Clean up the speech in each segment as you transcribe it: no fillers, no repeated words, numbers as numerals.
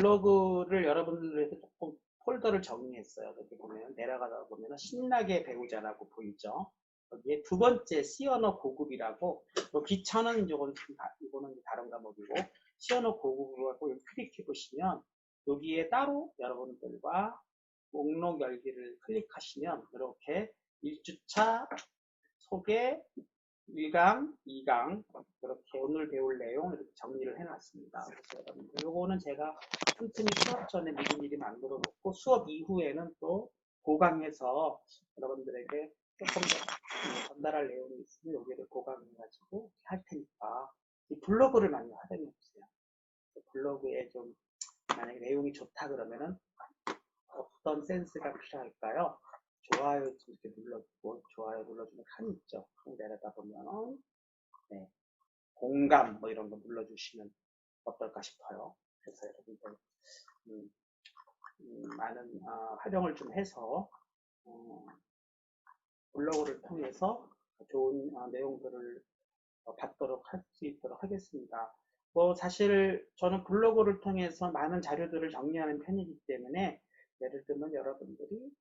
블로그를 여러분들에게 조금 폴더를 정리했어요. 여기 보면 내려가다 보면 신나게 배우자라고 보이죠. 여기에 두 번째 C 언어 고급이라고, 귀찮은 이거는 다른 과목이고, C 언어 고급이라고 클릭해 보시면 여기에 따로 여러분들과 목록 열기를 클릭하시면 이렇게 1주차 소개 1강, 2강 이렇게 오늘 배울 내용 이렇게 정리를 해놨습니다. 그래서 여러분들 요거는 제가 틈틈이 수업 전에 미리미리 만들어 놓고 수업 이후에는 또 보강해서 여러분들에게 조금 더 전달할 내용이 있으면 여기를 보강해가지고 할 테니까 이 블로그를 많이 활용해 보세요. 블로그에 좀 만약에 내용이 좋다 그러면은 어떤 센스가 필요할까요? 좋아요 이렇게 눌러주고 좋아요 눌러주는 칸이 있죠. 내려다 보면 네, 공감 뭐 이런 거 눌러주시면 어떨까 싶어요. 그래서 여러분들 많은 활용을 좀 해서 블로그를 통해서 좋은 내용들을 받도록 할 수 있도록 하겠습니다. 뭐 사실 저는 블로그를 통해서 많은 자료들을 정리하는 편이기 때문에 예를 들면 여러분들이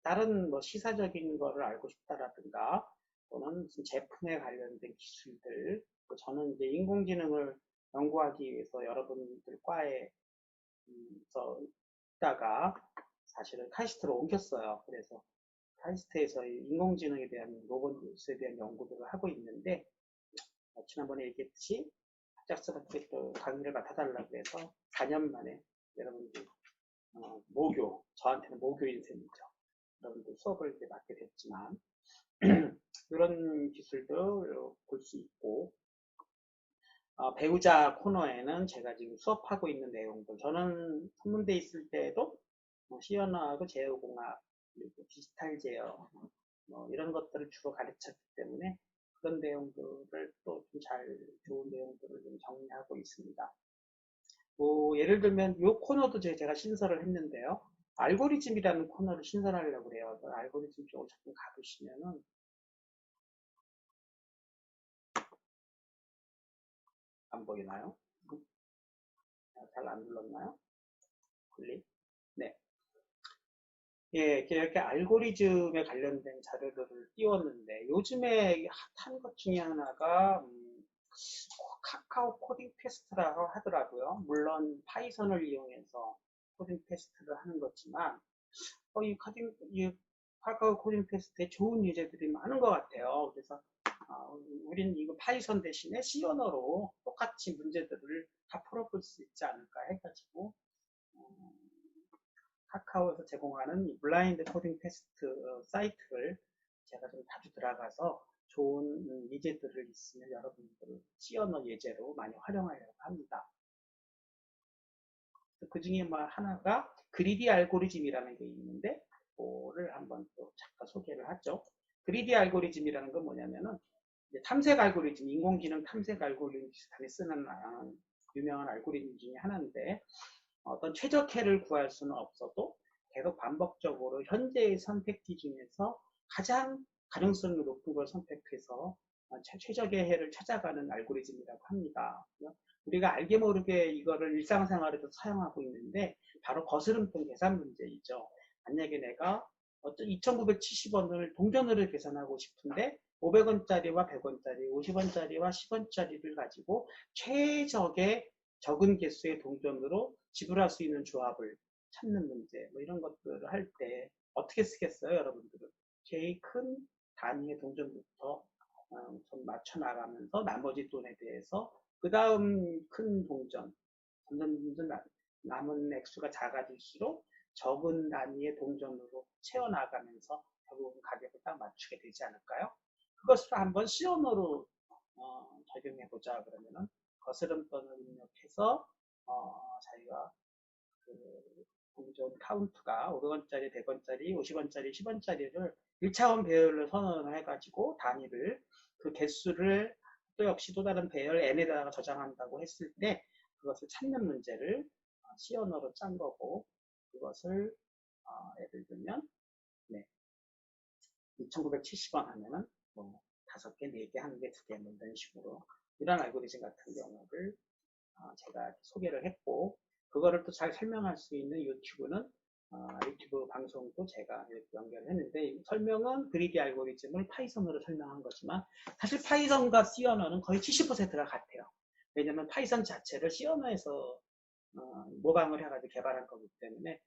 다른 뭐 시사적인 거를 알고 싶다라든가 또는 무슨 제품에 관련된 기술들 저는 이제 인공지능을 연구하기 위해서 여러분들 과에 있다가 사실은 카이스트로 옮겼어요. 그래서 카이스트에서 인공지능에 대한 로봇에 대한 연구들을 하고 있는데 지난번에 얘기했듯이 갑작스럽게 또 강의를 맡아달라고 해서 4년 만에 여러분들 모교, 저한테는 모교인 셈이죠. 여러분들 수업을 이제 맡게 됐지만 이런 기술도 볼 수 있고 배우자 코너에는 제가 지금 수업하고 있는 내용들 저는 선문대 있을 때도 시언어하고 제어공학 그리고 디지털 제어 이런 것들을 주로 가르쳤기 때문에 그런 내용들을 또 좀 좋은 내용들을 좀 정리하고 있습니다. 뭐 예를 들면 이 코너도 제가 신설을 했는데요. 알고리즘이라는 코너를 신설하려고 그래요. 알고리즘 쪽으로 조금 가보시면은 안 보이나요? 잘 안 눌렀나요? 클릭. 네. 예, 이렇게 알고리즘에 관련된 자료들을 띄웠는데 요즘에 핫한 것 중에 하나가 카카오 코딩 테스트라고 하더라고요. 물론 파이썬을 이용해서 코딩 테스트를 하는 거지만 이 카카오 코딩 테스트에 좋은 예제들이 많은 것 같아요. 그래서 우린 이거 파이썬 대신에 C 언어로 똑같이 문제들을 다 풀어볼 수 있지 않을까 해가지고 카카오에서 제공하는 블라인드 코딩 테스트 사이트를 제가 좀 자주 들어가서 좋은 예제들을 있으면 여러분들 C 언어 예제로 많이 활용하려고 합니다. 그 중에 뭐 하나가 그리디 알고리즘이라는 게 있는데 그거를 한번 또 잠깐 소개를 하죠. 그리디 알고리즘이라는 건 뭐냐면은 탐색 알고리즘, 인공지능 탐색 알고리즘 비슷하게 쓰는 유명한 알고리즘 중에 하나인데 어떤 최적해를 구할 수는 없어도 계속 반복적으로 현재의 선택지 중에서 가장 가능성이 높은 걸 선택해서 최적의 해를 찾아가는 알고리즘이라고 합니다. 우리가 알게 모르게 이거를 일상생활에도 사용하고 있는데 바로 거스름돈 계산 문제이죠. 만약에 내가 어떤 2,970원을 동전으로 계산하고 싶은데 500원짜리와 100원짜리, 50원짜리와 10원짜리를 가지고 최적의 적은 개수의 동전으로 지불할 수 있는 조합을 찾는 문제 뭐 이런 것들을 할 때 어떻게 쓰겠어요 여러분들은? 제일 큰 단위의 동전부터 좀 맞춰 나가면서 나머지 돈에 대해서 그 다음 큰 동전 점점 남은 액수가 작아질수록 적은 단위의 동전으로 채워나가면서 결국은 가격을 딱 맞추게 되지 않을까요? 그것을 한번 시언어로 적용해보자 그러면은 거스름돈을 입력해서 자기가 그 동전 카운트가 500원짜리, 100원짜리, 50원짜리, 10원짜리를 1차원 배열을 선언을 해가지고 단위를 그 개수를 또 역시 또 다른 배열 n에다가 저장한다고 했을 때 그것을 찾는 문제를 C 언어로 짠 거고 그것을 예를 들면 네, 2,970원 하면은 뭐 5개, 4개, 1개, 2개 뭐 이런 식으로 이런 알고리즘 같은 경우를 제가 소개를 했고 그거를 또 잘 설명할 수 있는 유튜브는 유튜브 방송도 제가 이렇게 연결했는데 설명은 그리디 알고리즘을 파이썬으로 설명한 거지만 사실 파이썬과 C 언어는 거의 70%가 같아요. 왜냐하면 파이썬 자체를 C 언어에서 모방을 해가지고 개발한 거기 때문에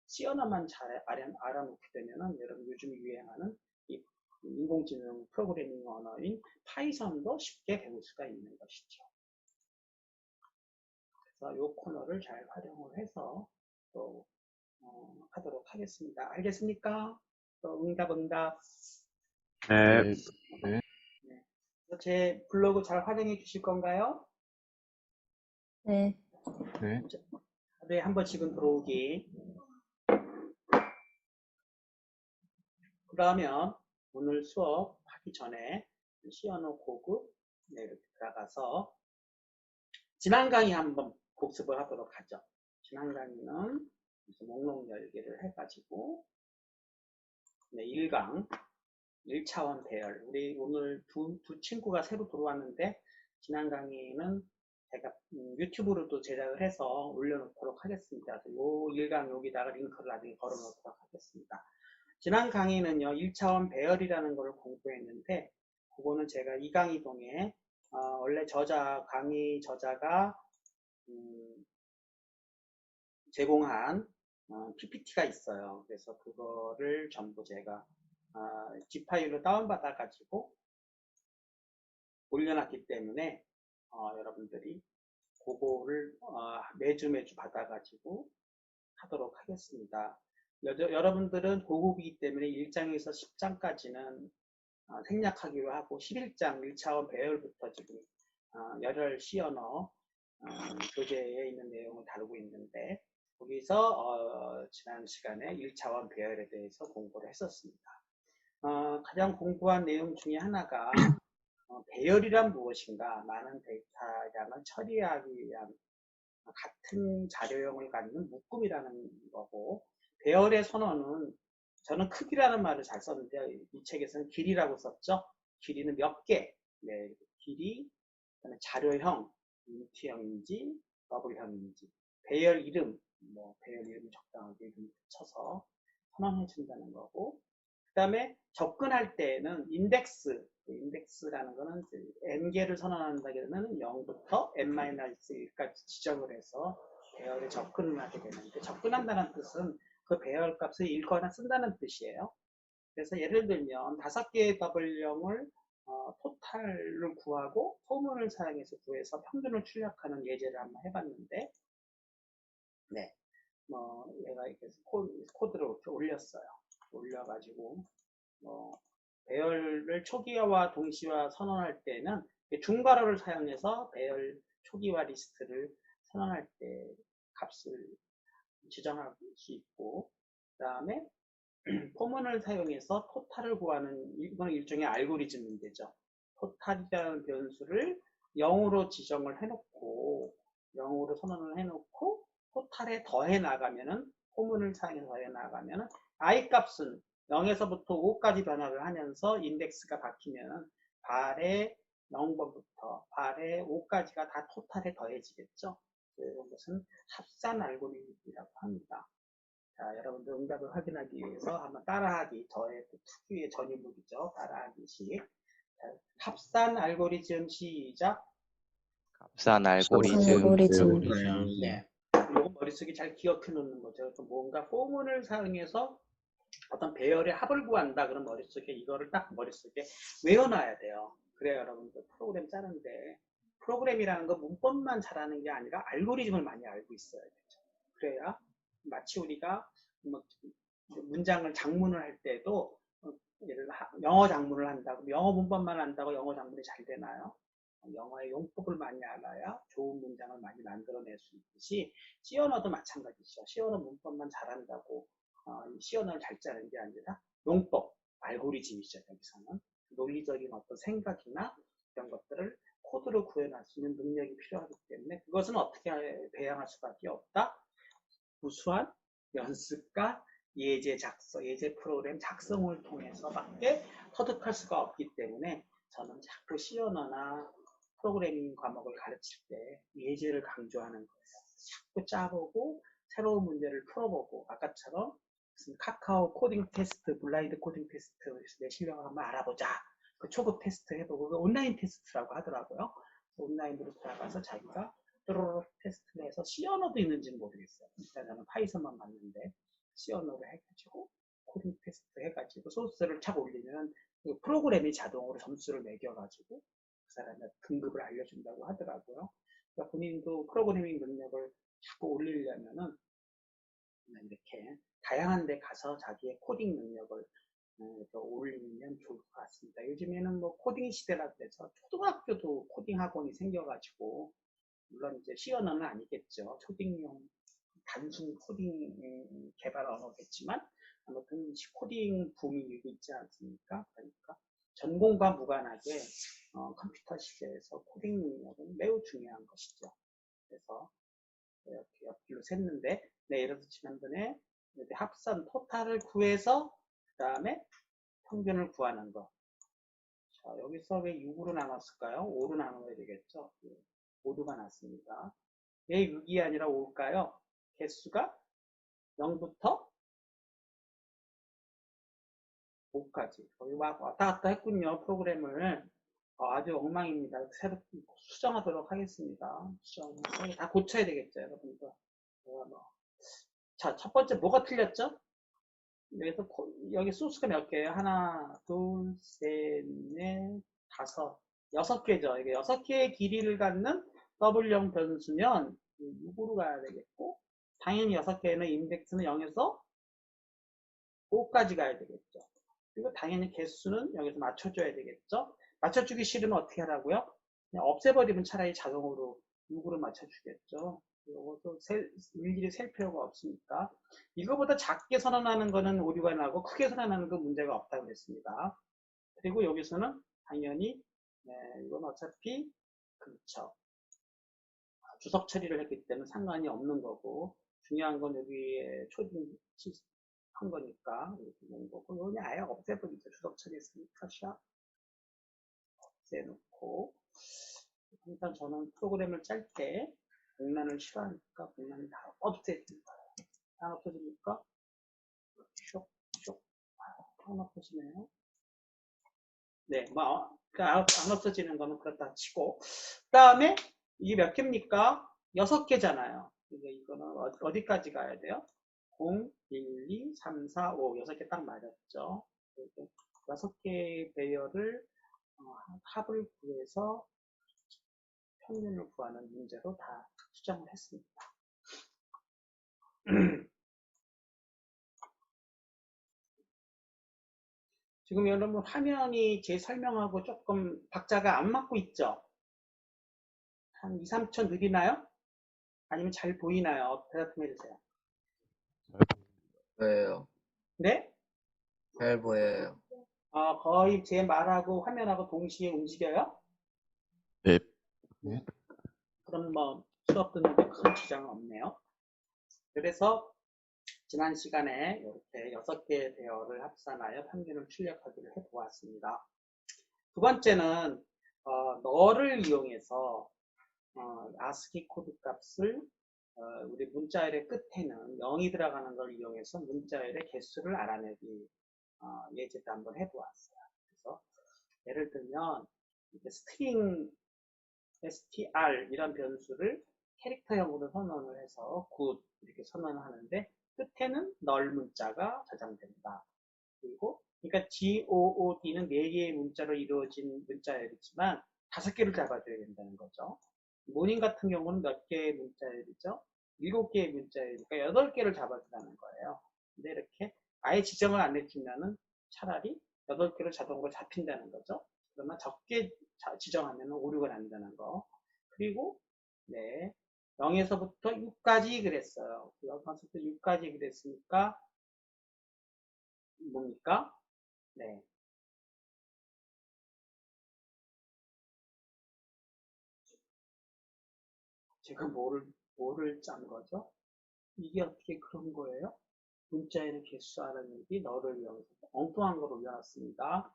C 언어만 잘 알아놓게 되면은 여러분 요즘 유행하는 이 인공지능 프로그래밍 언어인 파이썬도 쉽게 배울 수가 있는 것이죠. 그래서 이 코너를 잘 활용을 해서 또 하도록 하겠습니다. 알겠습니까? 또 응답. 네. 네. 네. 제 블로그 잘 활용해 주실 건가요? 네. 네. 하루에 한 번씩은 들어오기. 그러면 오늘 수업 하기 전에 C 언어 고급 이렇게 들어가서 지난 강의 한번 복습을 하도록 하죠. 지난 강의는 목록 열기를 해가지고 1강 1차원 배열. 우리 오늘 두 친구가 새로 들어왔는데 지난 강의는 제가 유튜브로도 제작을 해서 올려놓도록 하겠습니다. 요 1강 여기다가 링크를 나중에 걸어놓도록 하겠습니다. 지난 강의는요 1차원 배열이라는 걸 공부했는데 그거는 제가 2강의 동에 원래 강의 저자가 제공한 PPT가 있어요. 그래서 그거를 전부 제가 zip 파일로 다운받아 가지고 올려놨기 때문에 여러분들이 그거를 매주 받아 가지고 하도록 하겠습니다. 여러분들은 고급이기 때문에 1장에서 10장까지는 생략하기로 하고 11장 1차원 배열부터 지금 열혈 C 언어 교재에 있는 내용을 다루고 있는데 거기서 지난 시간에 1차원 배열에 대해서 공부를 했었습니다. 가장 공부한 내용 중에 하나가 배열이란 무엇인가, 많은 데이터량을 처리하기 위한 같은 자료형을 갖는 묶음이라는 거고, 배열의 선언은 저는 크기라는 말을 잘 썼는데요. 이 책에서는 길이라고 썼죠. 길이는 몇 개, 네, 길이, 그다음에 자료형, 인트형인지 더블형인지, 배열 이름, 배열 이름 적당하게 이름 붙여서 선언해 준다는 거고, 그 다음에 접근할 때는 인덱스라는 거는 n개를 선언한다면 0부터 n-1까지 지정을 해서 배열에 접근을 하게 되는데, 접근한다는 뜻은 그 배열 값을 읽거나 쓴다는 뜻이에요. 그래서 예를 들면 5개의 더블형을 토탈을 구하고 포문을 사용해서 구해서 평균을 출력하는 예제를 한번 해봤는데, 네, 얘가 이렇게 코드를 이렇게 올렸어요. 올려가지고 배열을 초기화와 동시화 선언할 때는 중괄호를 사용해서 배열 초기화 리스트를 선언할 때 값을 지정할 수 있고, 그 다음에 포문을 사용해서 토탈을 구하는 이건 일종의 알고리즘 문제죠. 토탈이라는 변수를 0으로 지정을 해놓고 0으로 선언을 해놓고 토탈에 더해 나가면은 포문을 사용해서 더해 나가면은 i 값은 0에서부터 5까지 변화를 하면서 인덱스가 바뀌면 발의 0번부터 발의 5까지가 다 토탈에 더해지겠죠. 이런 것은 합산 알고리즘이라고 합니다. 자, 여러분들 응답을 확인하기 위해서 한번 따라하기, 저의 특유의 전유물이죠. 따라하기식. 합산 알고리즘 시작. 합산 알고리즘. 네. 이거 머릿속에 잘 기억해 놓는 거죠. 뭔가 포문을 사용해서 어떤 배열의 합을 구한다. 그런 머릿속에 이거를 딱 머릿속에 외워놔야 돼요. 그래야 여러분들 프로그램 짜는데 프로그램이라는 건 문법만 잘하는 게 아니라 알고리즘을 많이 알고 있어야 되죠. 그래야 마치 우리가 문장을 장문을 할 때도 예를 들어 영어 장문을 한다고 영어 문법만 한다고 영어 장문이 잘 되나요? 영어의 용법을 많이 알아야 좋은 문장을 많이 만들어낼 수 있듯이 C 언어도 마찬가지죠. C 언어 문법만 잘한다고 C 언어를 잘 짜는 게 아니라 용법, 알고리즘이죠. 여기서는 논리적인 어떤 생각이나 이런 것들을 코드로 구현할 수 있는 능력이 필요하기 때문에 그것은 어떻게 배양할 수밖에 없다. 우수한 연습과 예제 프로그램 작성을 통해서밖에 터득할 수가 없기 때문에 저는 자꾸 C 언어나 프로그래밍 과목을 가르칠 때 예제를 강조하는 거예요. 자꾸 짜보고 새로운 문제를 풀어보고 아까처럼 무슨 카카오 코딩 테스트, 블라인드 코딩 테스트 내 실력을 한번 알아보자. 그 초급 테스트 해보고 그 온라인 테스트라고 하더라고요. 온라인으로 들어가서 자기가 뚜루룩 테스트를 해서 C 언어도 있는지는 모르겠어요. 일단 저는 파이썬만 봤는데 C 언어를 해가지고 코딩 테스트 해가지고 소스를 착 올리면 그 프로그램이 자동으로 점수를 매겨가지고 그 사람의 등급을 알려준다고 하더라고요. 그러니까 본인도 프로그래밍 능력을 자꾸 올리려면은 이렇게 다양한 데 가서 자기의 코딩 능력을 올리면 좋을 것 같습니다. 요즘에는 뭐 코딩 시대라 그래서 초등학교도 코딩 학원이 생겨가지고 물론 이제 C 언어는 아니겠죠. 초딩용 단순 코딩 개발 언어겠지만 아무튼 코딩 붐이 일고 있지 않습니까? 그러니까 전공과 무관하게 컴퓨터 시대에서 코딩 능력은 매우 중요한 것이죠. 그래서 이렇게 옆길로 샜는데 예를 들어서 지난번에 합산 토탈을 구해서 그 다음에 평균을 구하는 거. 자, 여기서 왜 6으로 나눴을까요? 5로 나눠야 되겠죠. 5가 났습니다. 왜 6이 아니라 5일까요? 개수가 0부터 5까지. 거의 막 왔다 갔다 했군요. 프로그램을. 아주 엉망입니다. 새로 수정하도록 하겠습니다. 수정. 다 고쳐야 되겠죠, 여러분들. 자, 첫 번째 뭐가 틀렸죠? 여기서 여기 소스가 몇 개예요? 하나, 둘, 셋, 넷, 다섯, 6개죠. 이게 6개의 길이를 갖는 W형 변수면 6으로 가야 되겠고, 당연히 6개는 인덱스는 0에서 5까지 가야 되겠죠. 그리고 당연히 개수는 여기서 맞춰줘야 되겠죠. 맞춰주기 싫으면 어떻게 하라고요? 그냥 없애버리면 차라리 자동으로 6으로 맞춰주겠죠. 이것도 일일이 셀 필요가 없으니까. 이거보다 작게 선언하는 거는 오류가 나고 크게 선언하는 건 문제가 없다고 그랬습니다. 그리고 여기서는 당연히 이건 어차피 그렇죠. 주석 처리를 했기 때문에 상관이 없는 거고 중요한 건 여기에 초딩 한 거니까 이렇게 된 거고 이건 아예 없애버리죠. 주석 처리했으니까 샵 없애놓고 항상 저는 프로그램을 짤 때 공란을 싫어하니까 공란을 다 없애줍니다. 다 없어집니까? 쇽, 쇽. 안 없어지네요. 네, 뭐, 안 없어지는 거는 그렇다 치고. 그 다음에, 이게 몇 개입니까? 6개잖아요. 이거는 어디까지 가야 돼요? 0, 1, 2, 3, 4, 5. 6개 딱 맞았죠. 6개의 배열을, 합을 구해서 평균을 구하는 문제로 다 수정을 했습니다. 지금 여러분 화면이 제 설명하고 조금 박자가 안 맞고 있죠? 한 2, 3초 느리나요? 아니면 잘 보이나요? 대답 좀 해주세요. 보여요. 네? 잘 보여요. 거의 제 말하고 화면하고 동시에 움직여요? 네. 그럼 뭐 수업 듣는데 큰 지장은 없네요. 그래서 지난 시간에 이렇게 6개의 배열을 합산하여 평균을 출력하기를 해보았습니다. 두 번째는 너를 이용해서 ASCII 코드 값을 우리 문자열의 끝에는 0이 들어가는 걸 이용해서 문자열의 개수를 알아내기 예제도 한번 해보았어요. 그래서 예를 들면 스트링 str 이런 변수를 캐릭터형으로 선언을 해서 good 이렇게 선언을 하는데 끝에는 null 문자가 저장된다. 그리고 그러니까 good는 4개의 문자로 이루어진 문자열이지만 5개를 잡아줘야 된다는 거죠. 모닝 같은 경우는 몇 개의 문자열이죠? 7개의 문자열이니까 8개를 잡아주라는 거예요. 근데 이렇게 아예 지정을 안 해주면은 차라리 8개로 자동으로 잡힌다는 거죠. 그러면 적게 지정하면 오류가 난다는 거. 그리고 네 0에서부터 6까지 그랬어요. 0에서부터 6까지 그랬으니까 뭡니까? 네. 제가 뭐를 짠 거죠? 이게 어떻게 그런 거예요? 문자에는 개수 알아내기 너를 이용해서 엉뚱한 걸 올려놨습니다.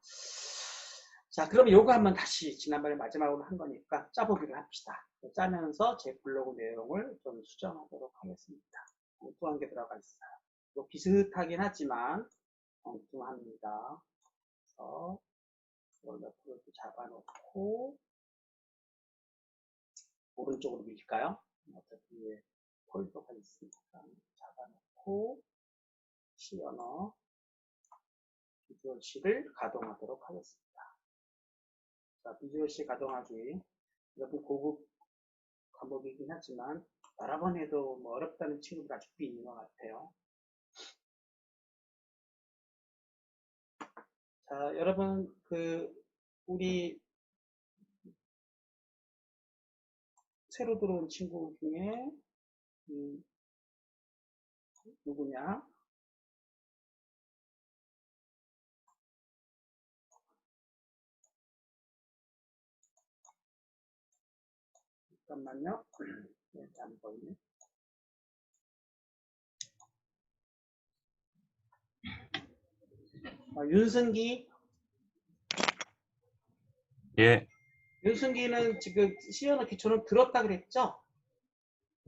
자, 그럼 요거 한번 다시 지난번에 마지막으로 한 거니까 짜보기를 합시다. 짜면서 제 블로그 내용을 좀 수정하도록 하겠습니다. 엉뚱한 게 들어가 있어요. 뭐 비슷하긴 하지만 엉뚱합니다. 그래서 이걸 옆으로 이렇게 잡아놓고 오른쪽으로 밀까요? 어차피 위에 폴더가 있으니까 잡아놓고 C언어 비주얼 C를 가동하도록 하겠습니다. 자, 비주얼 C 가동하기. 여러분 고급 과목이긴 하지만 여러 번 해도 뭐 어렵다는 친구들 아직도 있는 것 같아요. 자, 여러분 우리 새로 들어온 친구 중에 누구냐? 잠깐만요. 네, 안 보이네. 윤승기. 예, 윤승기는 지금 시언어 기초는 들었다 그랬죠?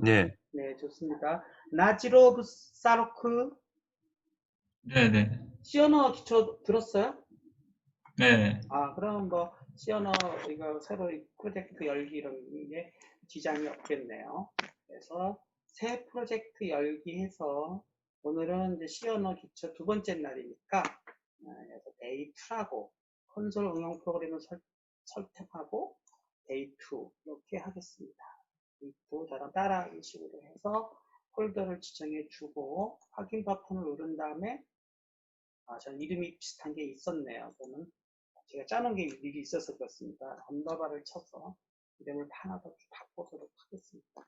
예, 네, 좋습니다. 나지로브 사로크 네네. 시언어 기초 들었어요? 네. 그럼 뭐 시언어 이거 새로 프로젝트 열기 이런 게 지장이 없겠네요. 그래서 새 프로젝트 열기 해서 오늘은 이제 시언어 기초 두 번째 날이니까 그래서 데이 2라고 콘솔 응용 프로그램을 설정하고 데이 2 이렇게 하겠습니다. 데이 2 저랑 따라하기 식으로 해서 폴더를 지정해 주고 확인 버튼을 누른 다음에 저는 이름이 비슷한 게 있었네요. 저는 제가 짜놓은 게 미리 있어서 그렇습니다. 언더바를 쳐서 이름을 하나 더 바꾸도록 하겠습니다.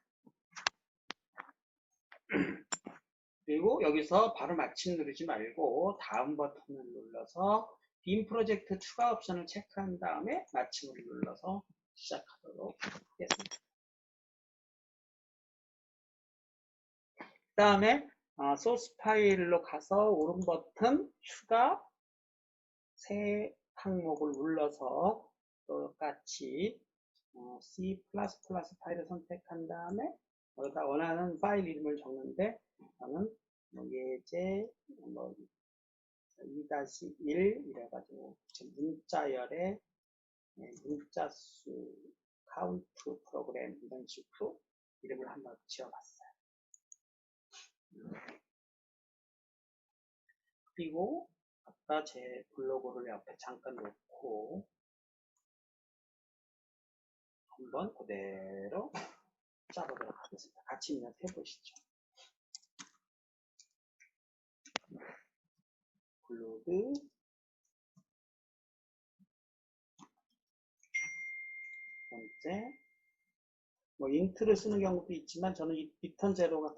그리고 여기서 바로 마침 누르지 말고 다음 버튼을 눌러서 빔 프로젝트 추가 옵션을 체크한 다음에 마침을 눌러서 시작하도록 하겠습니다. 그 다음에 소스 파일로 가서 오른 버튼 추가 새 항목을 눌러서 똑같이 C++ 파일을 선택한 다음에 여기다 원하는 파일 이름을 적는데 저는 예제 2-1 이래가지고 문자열의 문자수 카운트 프로그램 이런 식으로 이름을 한번 지어봤어요. 그리고 아까 제 블로그를 옆에 잠깐 놓고 한번 그대로 짜보도록 하겠습니다. 같이 입력해 보시죠. 블로그 번째 인트를 쓰는 경우도 있지만 저는 이 리턴 제로가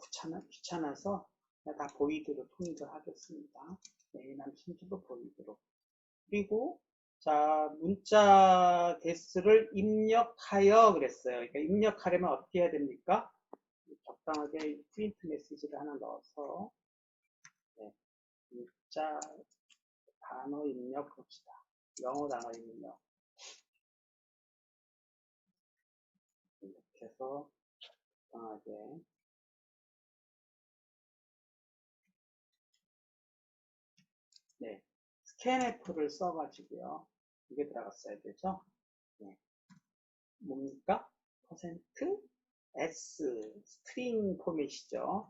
귀찮아서 다 보이드로 통일을 하겠습니다. 메인한 순서도 보이드로. 그리고 자 문자 개수를 입력하여 그랬어요. 그러니까 입력하려면 어떻게 해야 됩니까? 적당하게 프린트 메시지를 하나 넣어서 문자 단어 입력 봅시다. 영어 단어 입력. 이렇게 해서 적당하게 스캔F를 써가지고요. 이게 들어갔어야 되죠. 뭡니까? %s 스트링 포맷이죠.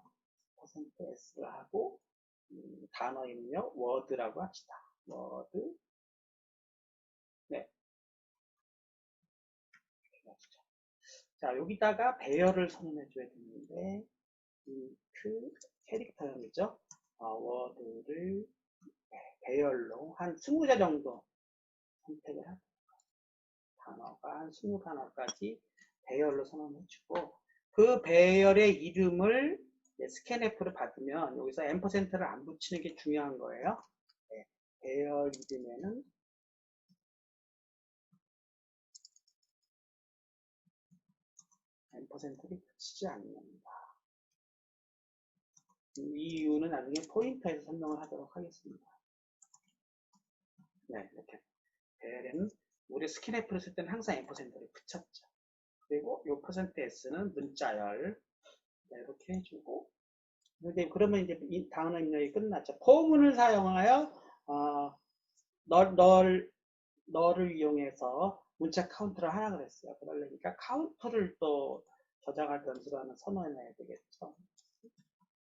%s를 하고 단어 입력 워드라고 합시다. 워드 자 여기다가 배열을 선언해 줘야 되는데 캐릭터형이죠. 워드를 배열로 한 20자 정도 선택을 하고 단어가 한 20단어까지 배열로 선언해주고 그 배열의 이름을 스캔F를 받으면 여기서 %를 안 붙이는 게 중요한 거예요. 배열 이름에는 %를 붙이지 않는다. 이 이유는 나중에 포인터에서 설명을 하도록 하겠습니다. 이렇게 배열에는 우리 스킨앱을 쓸 때는 항상 %를 붙였죠. 그리고 요 %s는 문자열. 네, 이렇게 해주고. 근데 그러면 이제 이 단어 입력이 끝났죠. 포문을 사용하여 너를 이용해서 문자 카운트를 하라 그랬어요. 그러려니까 카운트를 또 저장할 변수로 하나 선언해야 되겠죠.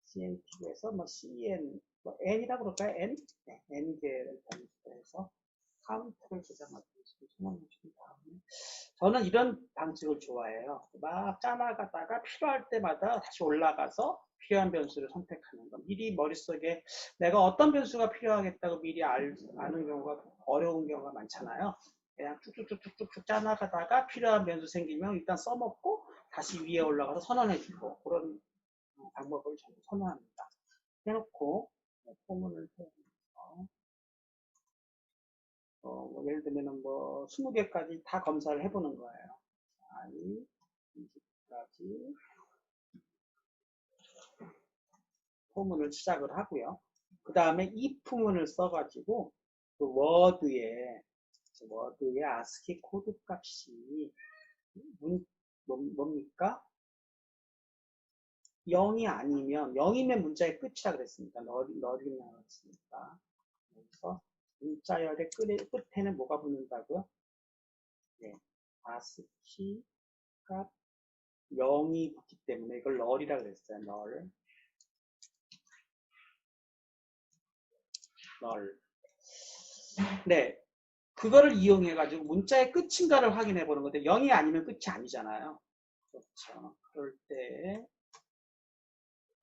CNT에서 뭐 CN, 뭐 N이라고 그럴까요? N? 네, N개를 변수로 해서 카운트를 저장할 변수를 선언해 준 다음에 저는 이런 방식을 좋아해요. 막 짜나가다가 필요할 때마다 다시 올라가서 필요한 변수를 선택하는 거. 미리 머릿속에 내가 어떤 변수가 필요하겠다고 미리 아는 경우가 어려운 경우가 많잖아요. 그냥 쭉쭉쭉쭉쭉 짜나가다가 필요한 변수 생기면 일단 써먹고 다시 위에 올라가서 선언해주고 그런 방법을 저는 선호합니다. 해놓고 포문을 세우면서 뭐 예를 들면 뭐 20개까지 다 검사를 해보는 거예요. 아니 20까지 포문을 시작을 하고요. 그 다음에 if문을 써가지고 그 워드에 ASCII 코드 값이 뭡니까? 0이 아니면 0이면 문자의 끝이라 그랬습니다. 널이 나왔으니까. 그래서 문자열의 끝에는 뭐가 붙는다고요? 네, ASCII 값 0이 붙기 때문에 이걸 널이라 그랬어요. 널. 네, 그거를 이용해 가지고 문자의 끝인가를 확인해 보는 건데 0이 아니면 끝이 아니잖아요. 그렇죠. 그럴 때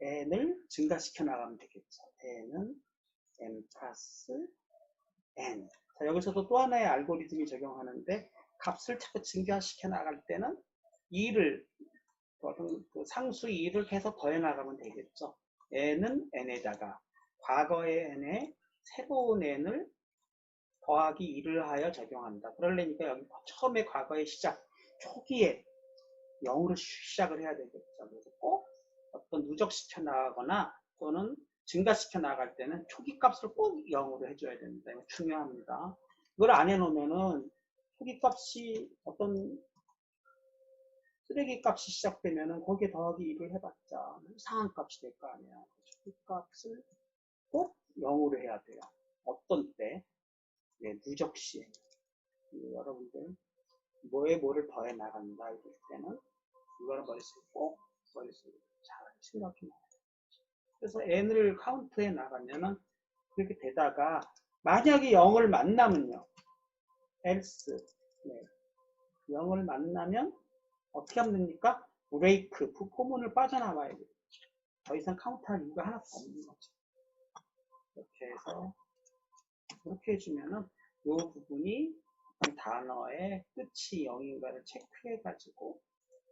n을 증가시켜 나가면 되겠죠. n은 n 플러스 n. 자, 여기서도 또 하나의 알고리즘이 적용하는데 값을 자꾸 증가시켜 나갈 때는 2를 어떤 그 상수 2를 계속 더해 나가면 되겠죠. n은 n에다가 과거의 n에 새로운 n을 더하기 2를 하여 적용한다. 그러려니까 여기 처음에 과거의 시작 초기에 0으로 시작을 해야 되겠죠. 그래서 꼭 어떤 누적시켜 나가거나 또는 증가시켜 나갈 때는 초기 값을 꼭 0으로 해줘야 됩니다. 이거 중요합니다. 이걸 안 해놓으면은 초기 값이 어떤 쓰레기 값이 시작되면은 거기에 더하기 2를 해봤자 이상한 값이 될 거 아니에요. 초기 값을 꼭 0으로 해야 돼요. 어떤 때? 네, 누적 시. 여러분들 뭐를 더해 나간다 이럴 때는 이거를 머릿속에 잘 생각해 놔요. 그래서 n을 카운트해 나가면은 그렇게 되다가 만약에 0을 만나면요. else. 네. 0을 만나면 어떻게 하면 됩니까? 브레이크, 포문을 빠져나와야 돼요. 더 이상 카운트할 이유가 하나도 없는 거죠. 이렇게 해서 그렇게 해주면은 이 부분이 단어의 끝이 0인가를 체크해 가지고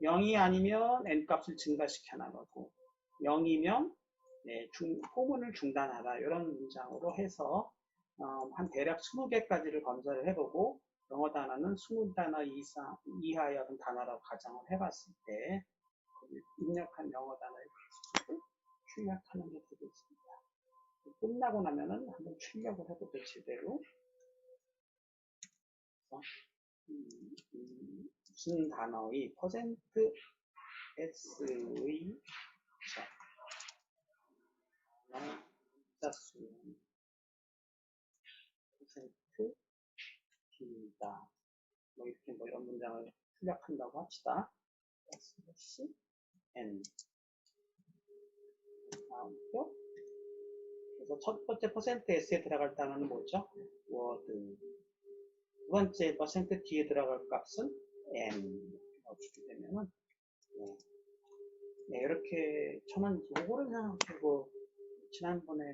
0이 아니면 n값을 증가시켜 나가고 0이면 네, 포문을 중단하라 이런 문장으로 해서 한 대략 20개까지를 검사를 해보고 영어 단어는 20단어 이하의 어떤 단어라고 가정을 해봤을 때 입력한 영어 단어의 개수를 출력하는 게 되겠습니다. 끝나고 나면은 한번 출력을 해보죠. 제대로. 무슨 단어의 %s의 숫자수는 %d입니다. 뭐 이렇게 뭐 이런 문장을 출력한다고 합시다. slash n 다음표. 그래서 첫 번째 %s에 들어갈 단어는 뭐죠? word. 두 번째 %d에 들어갈 값은 n. 넣어주게 되면은 네, 이렇게 저는 요거를 생각하고 지난번에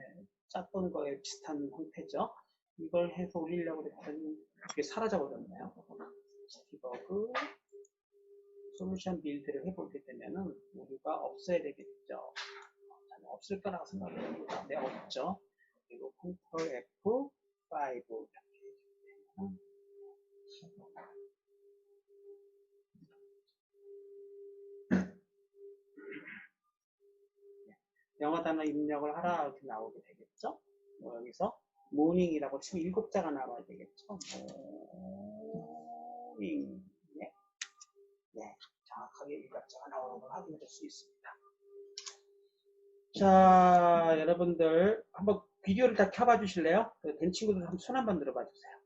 짰던 거에 비슷한 형태죠. 이걸 해서 올리려고 했더니 이게 사라져버렸네요. 디버그 솔루션 빌드를 해보게 되면은 우리가 없어야 되겠죠. 저는 없을 거라고 생각합니다. 네, 없죠. 그리고 Ctrl F5 이렇게 해주면 영어 단어 입력을 하라 이렇게 나오게 되겠죠. 여기서 모닝이라고 치면 7자가 나와야 되겠죠. 모닝. 네. 네. 정확하게 일각자가 나오는 걸 확인해 줄 수 있습니다. 자, 여러분들 한번 비디오를 다 켜봐 주실래요? 된 친구들 한번 손 한번 들어봐 주세요.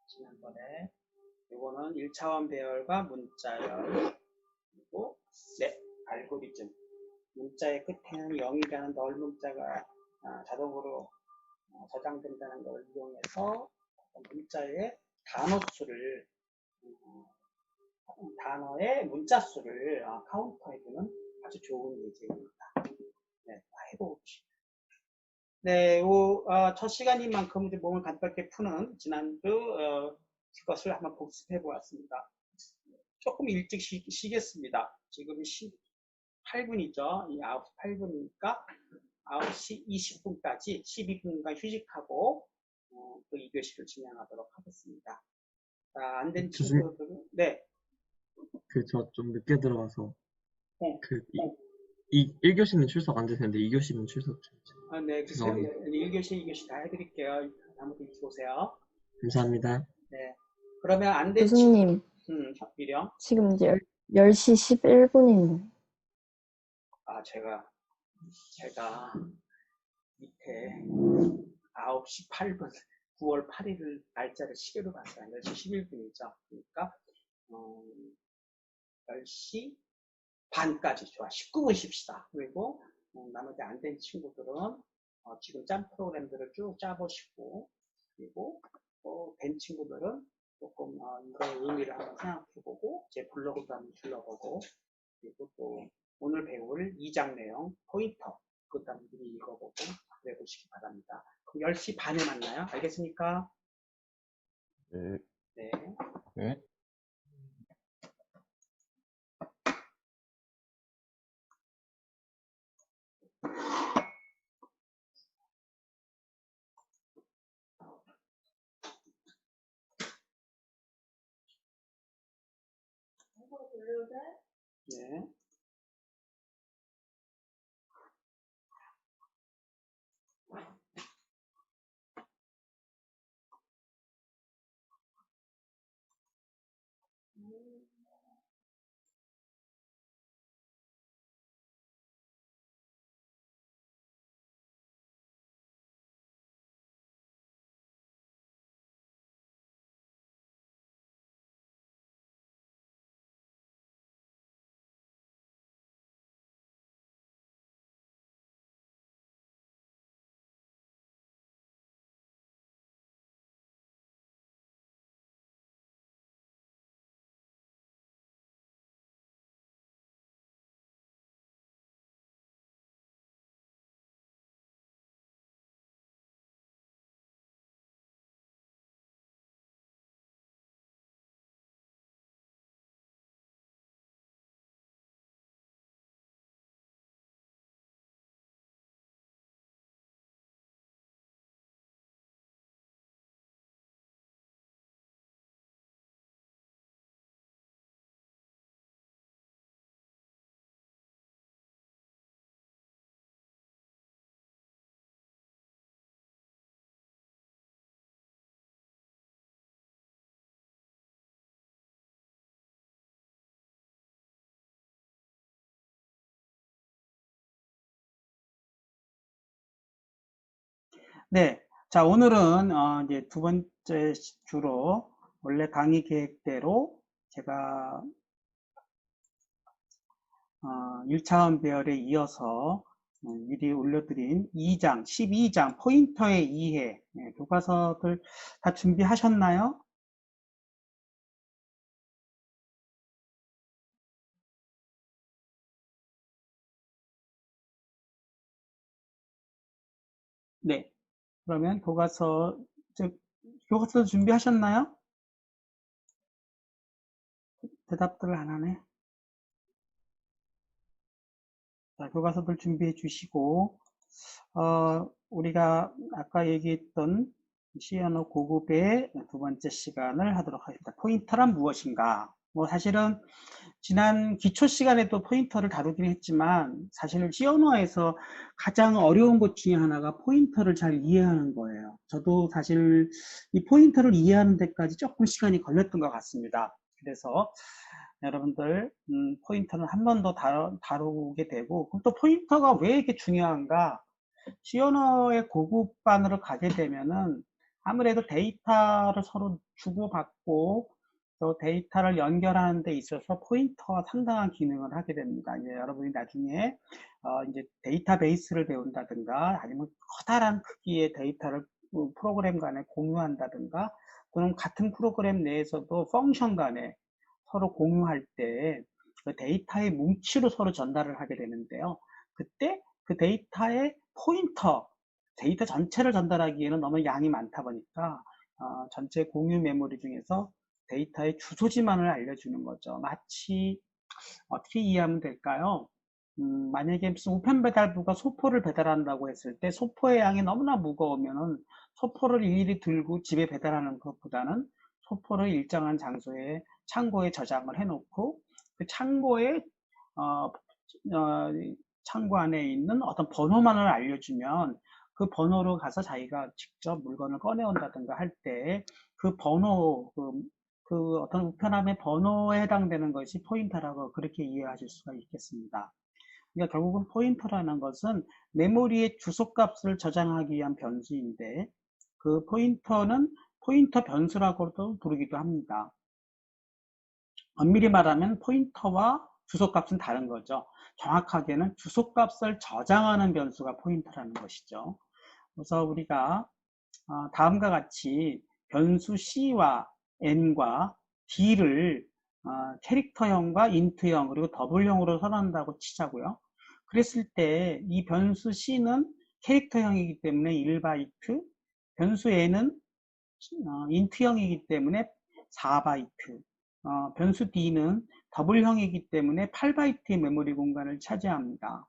지난번에 이거는 1차원 배열과 문자열 그리고 네, 알고리즘 문자의 끝에는 0이라는 널 문자가 자동으로 저장된다는 걸 이용해서 문자의 단어 수를 단어의 문자 수를 카운터해주는 아주 좋은 예제입니다. 네, 해보고 계십니다. 네, 첫 시간인 만큼 이제 몸을 간단하게 푸는 지난주 것을 한번 복습해 보았습니다. 조금 일찍 쉬겠습니다. 지금 8분이죠. 9시 8분이니까 9시 20분까지 12분간 휴식하고 또 2교시를 진행하도록 하겠습니다. 안 된 친구들은 네. 저 좀 늦게 들어가서 네. 1교시는 출석 안 되는데 2교시는 출석 좀. 네. 죄송합니다. 1교시, 2교시 다 해드릴게요. 아무도 잊지 보세요. 감사합니다. 네. 그러면 안 된 교수님, 미령. 지금 이제 10시 11분이네요. 제가 밑에 9시 8분, 9월 8일 날짜를 시계로 봤어요. 10시 11분이죠. 그러니까 10시 반까지 좋아. 19분 쉽시다. 그리고 나머지 안 된 친구들은 지금 짠 프로그램들을 쭉 짜보시고 그리고 된 친구들은 조금 이거의 의미를 한번 생각해보고 제 블로그도 한번 둘러보고 그리고 또 오늘 배울 2장 내용 포인터 그것도 한번 미리 읽어보고 그래 보시기 바랍니다. 그럼 10시 반에 만나요. 알겠습니까? 네. 네. 네. 네. 네. 자, 오늘은 이제 두 번째 주로 원래 강의 계획대로 제가 1차원 배열에 이어서 미리 올려드린 2장, 12장 포인터의 이해 교과서들 다 준비하셨나요? 네. 그러면 교과서 준비하셨나요? 대답들을 안 하네. 자, 교과서들 준비해 주시고 우리가 아까 얘기했던 C 언어 고급의 두 번째 시간을 하도록 하겠습니다. 포인터란 무엇인가? 뭐 사실은 지난 기초 시간에도 포인터를 다루긴 했지만 사실 C 언어에서 가장 어려운 것 중에 하나가 포인터를 잘 이해하는 거예요. 저도 사실 이 포인터를 이해하는 데까지 조금 시간이 걸렸던 것 같습니다. 그래서 여러분들 포인터는 한 번 더 다루게 되고, 그럼 또 포인터가 왜 이렇게 중요한가? C 언어의 고급반으로 가게 되면은 아무래도 데이터를 서로 주고받고 또 데이터를 연결하는 데 있어서 포인터가 상당한 기능을 하게 됩니다. 이제 여러분이 나중에 이제 데이터베이스를 배운다든가 아니면 커다란 크기의 데이터를 프로그램 간에 공유한다든가 또는 같은 프로그램 내에서도 펑션 간에 서로 공유할 때 그 데이터의 뭉치로 서로 전달을 하게 되는데요. 그때 그 데이터의 포인터, 데이터 전체를 전달하기에는 너무 양이 많다 보니까 전체 공유 메모리 중에서 데이터의 주소지만을 알려주는 거죠. 마치 어떻게 이해하면 될까요? 만약에 무슨 우편 배달부가 소포를 배달한다고 했을 때 소포의 양이 너무나 무거우면은 소포를 일일이 들고 집에 배달하는 것보다는 소포를 일정한 장소에 창고에 저장을 해놓고 그 창고에 창고 안에 있는 어떤 번호만을 알려주면 그 번호로 가서 자기가 직접 물건을 꺼내온다든가 할 때 그 번호, 그 어떤 우편함의 번호에 해당되는 것이 포인터라고 그렇게 이해하실 수가 있겠습니다. 그러니까 결국은 포인터라는 것은 메모리의 주소값을 저장하기 위한 변수인데 그 포인터는 포인터 변수라고도 부르기도 합니다. 엄밀히 말하면 포인터와 주소값은 다른 거죠. 정확하게는 주소값을 저장하는 변수가 포인터라는 것이죠. 그래서 우리가 다음과 같이 변수 C와 N과 D를 캐릭터형과 인트형 그리고 더블형으로 선언한다고 치자고요. 그랬을 때 이 변수 C는 캐릭터형이기 때문에 1바이트, 변수 N은 인트형이기 때문에 4바이트, 변수 D는 더블형이기 때문에 8바이트의 메모리 공간을 차지합니다.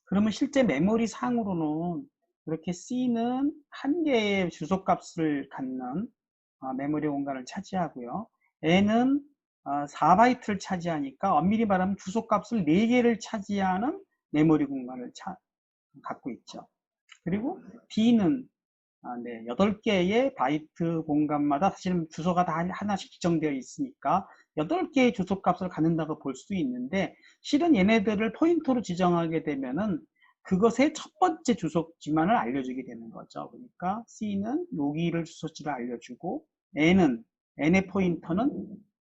그러면 실제 메모리 상으로는 이렇게 C는 한 개의 주소값을 갖는 메모리 공간을 차지하고요. N은 4바이트를 차지하니까 엄밀히 말하면 주소값을 4개를 차지하는 메모리 공간을 갖고 있죠. 그리고 D는 8개의 바이트 공간마다 사실 주소가 다 하나씩 지정되어 있으니까 8개의 주소값을 갖는다고 볼 수 있는데 실은 얘네들을 포인터로 지정하게 되면은 그것의 첫 번째 주소지만을 알려주게 되는 거죠. 그러니까 C는 여기를 주소지를 알려주고 N의 포인터는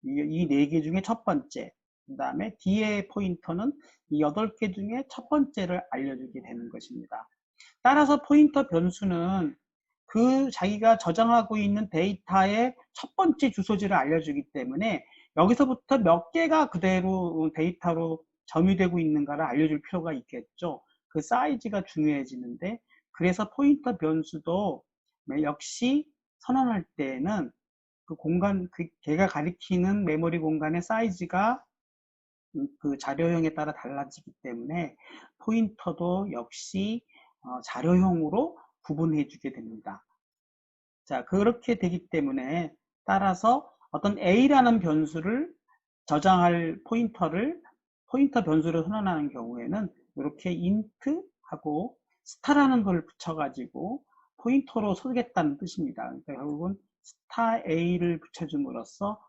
이 4개 중에 첫 번째, 그 다음에 D의 포인터는 이 8개 중에 첫 번째를 알려주게 되는 것입니다. 따라서 포인터 변수는 그 자기가 저장하고 있는 데이터의 첫 번째 주소지를 알려주기 때문에 여기서부터 몇 개가 그대로 데이터로 점유되고 있는가를 알려줄 필요가 있겠죠. 그 사이즈가 중요해지는데 그래서 포인터 변수도 역시 선언할 때에는 그 공간, 걔가 가리키는 메모리 공간의 사이즈가 그 자료형에 따라 달라지기 때문에 포인터도 역시 자료형으로 구분해 주게 됩니다. 자, 그렇게 되기 때문에 따라서 어떤 A라는 변수를 저장할 포인터 변수를 선언하는 경우에는 이렇게 int하고 star라는 걸 붙여가지고 포인터로 쓰겠다는 뜻입니다. 그러니까 결국은 star A를 붙여줌으로써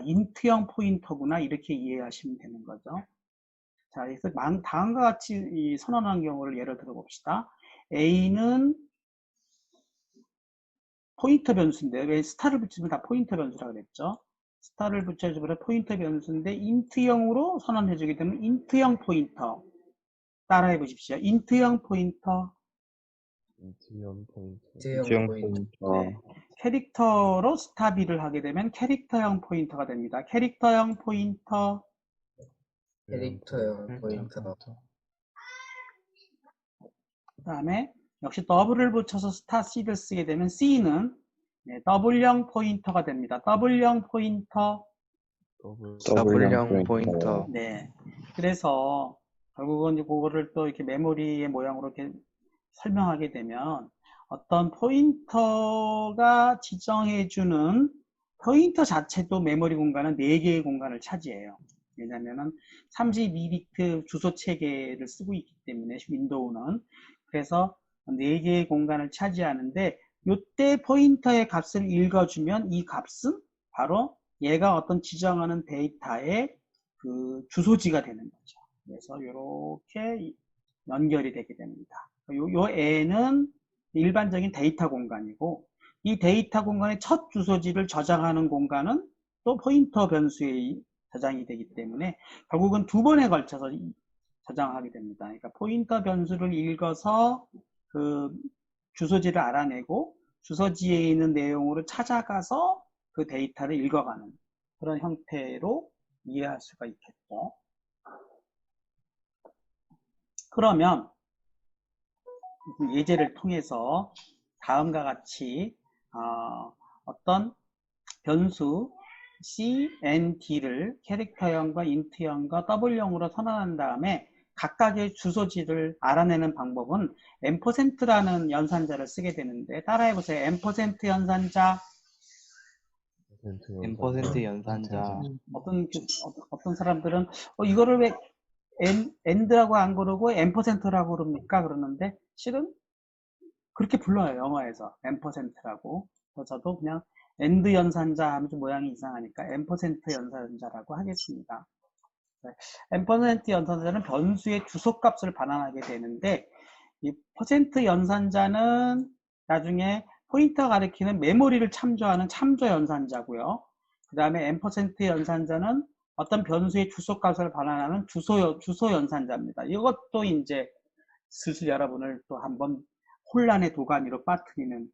int형 포인터구나 이렇게 이해하시면 되는 거죠. 자, 그래서 다음과 같이 이 선언한 경우를 예를 들어 봅시다. A는 포인터 변수인데 왜 스타를 붙이면 다 포인터 변수라 그랬죠? 스타를 붙여주면 포인터 변수인데 int형으로 선언해주게 되면 int형 포인터 따라해 보십시오. int형 포인터 인트형 포인트. T형 포인터. 네. 캐릭터로 스타비를 하게 되면 캐릭터형 포인터가 됩니다. 캐릭터형 포인터 캐릭터형 포인터. 그 다음에 역시 더블을 붙여서 스타 C를 쓰게 되면 C는 더블형 포인터가 됩니다. 더블형 포인터. 더블형 포인터. 네. 그래서 결국은 그거를 또 이렇게 메모리의 모양으로 이렇게 설명하게 되면 어떤 포인터가 지정해주는 포인터 자체도 메모리 공간은 4개의 공간을 차지해요. 왜냐면은 32비트 주소 체계를 쓰고 있기 때문에 윈도우는. 그래서 4개의 공간을 차지하는데 이때 포인터의 값을 읽어주면 이 값은 바로 얘가 어떤 지정하는 데이터의 그 주소지가 되는 거죠. 그래서 이렇게 연결이 되게 됩니다. 요 N은 일반적인 데이터 공간이고 이 데이터 공간의 첫 주소지를 저장하는 공간은 또 포인터 변수에 저장이 되기 때문에 결국은 2번에 걸쳐서 저장하게 됩니다. 그러니까 포인터 변수를 읽어서 그 주소지를 알아내고 주소지에 있는 내용으로 찾아가서 그 데이터를 읽어가는 그런 형태로 이해할 수가 있겠죠. 그러면 예제를 통해서 다음과 같이 어떤 변수 C, N, D를 캐릭터형과 인트형과 W형으로 선언한 다음에 각각의 주소지를 알아내는 방법은 %라는 연산자를 쓰게 되는데 따라해보세요. %그 연산자. 어떤 사람들은 이거를 왜 AND라고 안 그러고 %라고 그럽니까? 그러는데 실은 그렇게 불러요. 영어에서 %라고. 그래서 저도 그냥 AND 연산자 하면 좀 모양이 이상하니까 %연산자라고 하겠습니다. %연산자는 변수의 주소값을 반환하게 되는데 이 % 연산자는 나중에 포인터 가리키는 메모리를 참조하는 참조 연산자고요. 그 다음에 %연산자는 어떤 변수의 주소값을 반환하는 주소 연산자입니다. 이것도 이제 슬슬 여러분을 또 한번 혼란의 도가니로 빠뜨리는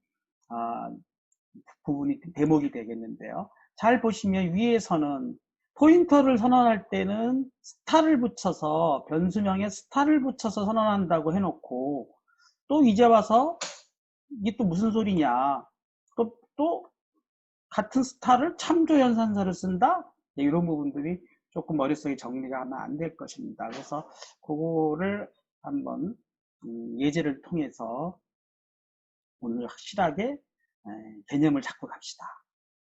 부분이 대목이 되겠는데요. 잘 보시면 위에서는 포인터를 선언할 때는 스타를 붙여서 변수명에 스타를 붙여서 선언한다고 해놓고 또 이제 와서 이게 또 무슨 소리냐 또 같은 스타를 참조 연산자를 쓴다? 이런 부분들이 조금 머릿속에 정리가 하면 안 될 것입니다. 그래서 그거를 한번 예제를 통해서 오늘 확실하게 개념을 잡고 갑시다.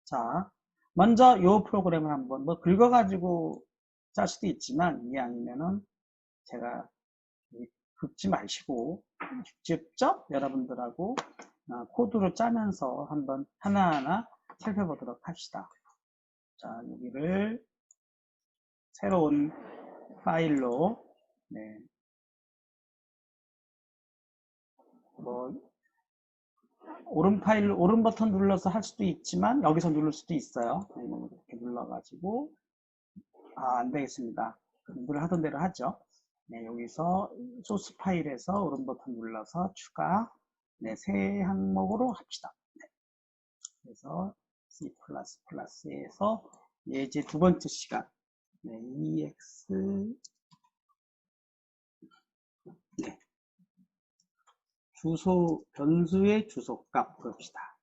자, 먼저 이 프로그램을 한번 뭐 긁어가지고 짤 수도 있지만 이게 아니면은 제가 긁지 마시고 직접 여러분들하고 코드로 짜면서 한번 하나하나 살펴보도록 합시다. 자, 여기를 새로운 파일로 뭐 오른 버튼 눌러서 할 수도 있지만 여기서 누를 수도 있어요. 이렇게 눌러가지고 안 되겠습니다. 늘 하던 대로 하죠. 네, 여기서 소스 파일에서 오른 버튼 눌러서 추가 새 항목으로 합시다. 그래서 C++에서 예제 두 번째 시간 EX 주소 변수의 주소값 봅시다.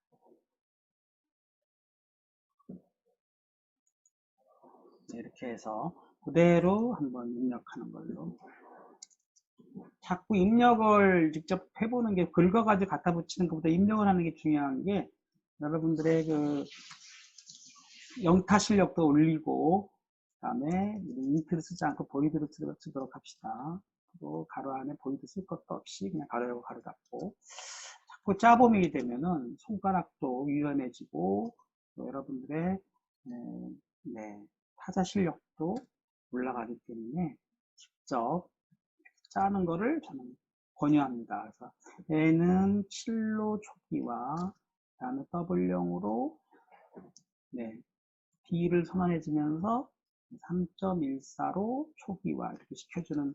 이렇게 해서 그대로 한번 입력하는 걸로. 자꾸 입력을 직접 해보는 게 긁어가지고 갖다 붙이는 것보다 입력을 하는 게 중요한 게 여러분들의 그 영타 실력도 올리고 그다음에 인트를 쓰지 않고 보이드를 쓰도록 합시다. 또 가로 안에 보이드 쓸 것도 없이 그냥 가로 열고 가로 닫고 자꾸 짜봄이 되면은 손가락도 유연해지고 또 여러분들의 타자 실력도 올라가기 때문에 직접 짜는 거를 저는 권유합니다. 그래서 N은 7로 초기화, 그 다음에 W형으로 D를 선언해주면서 3.14로 초기화 이렇게 시켜주는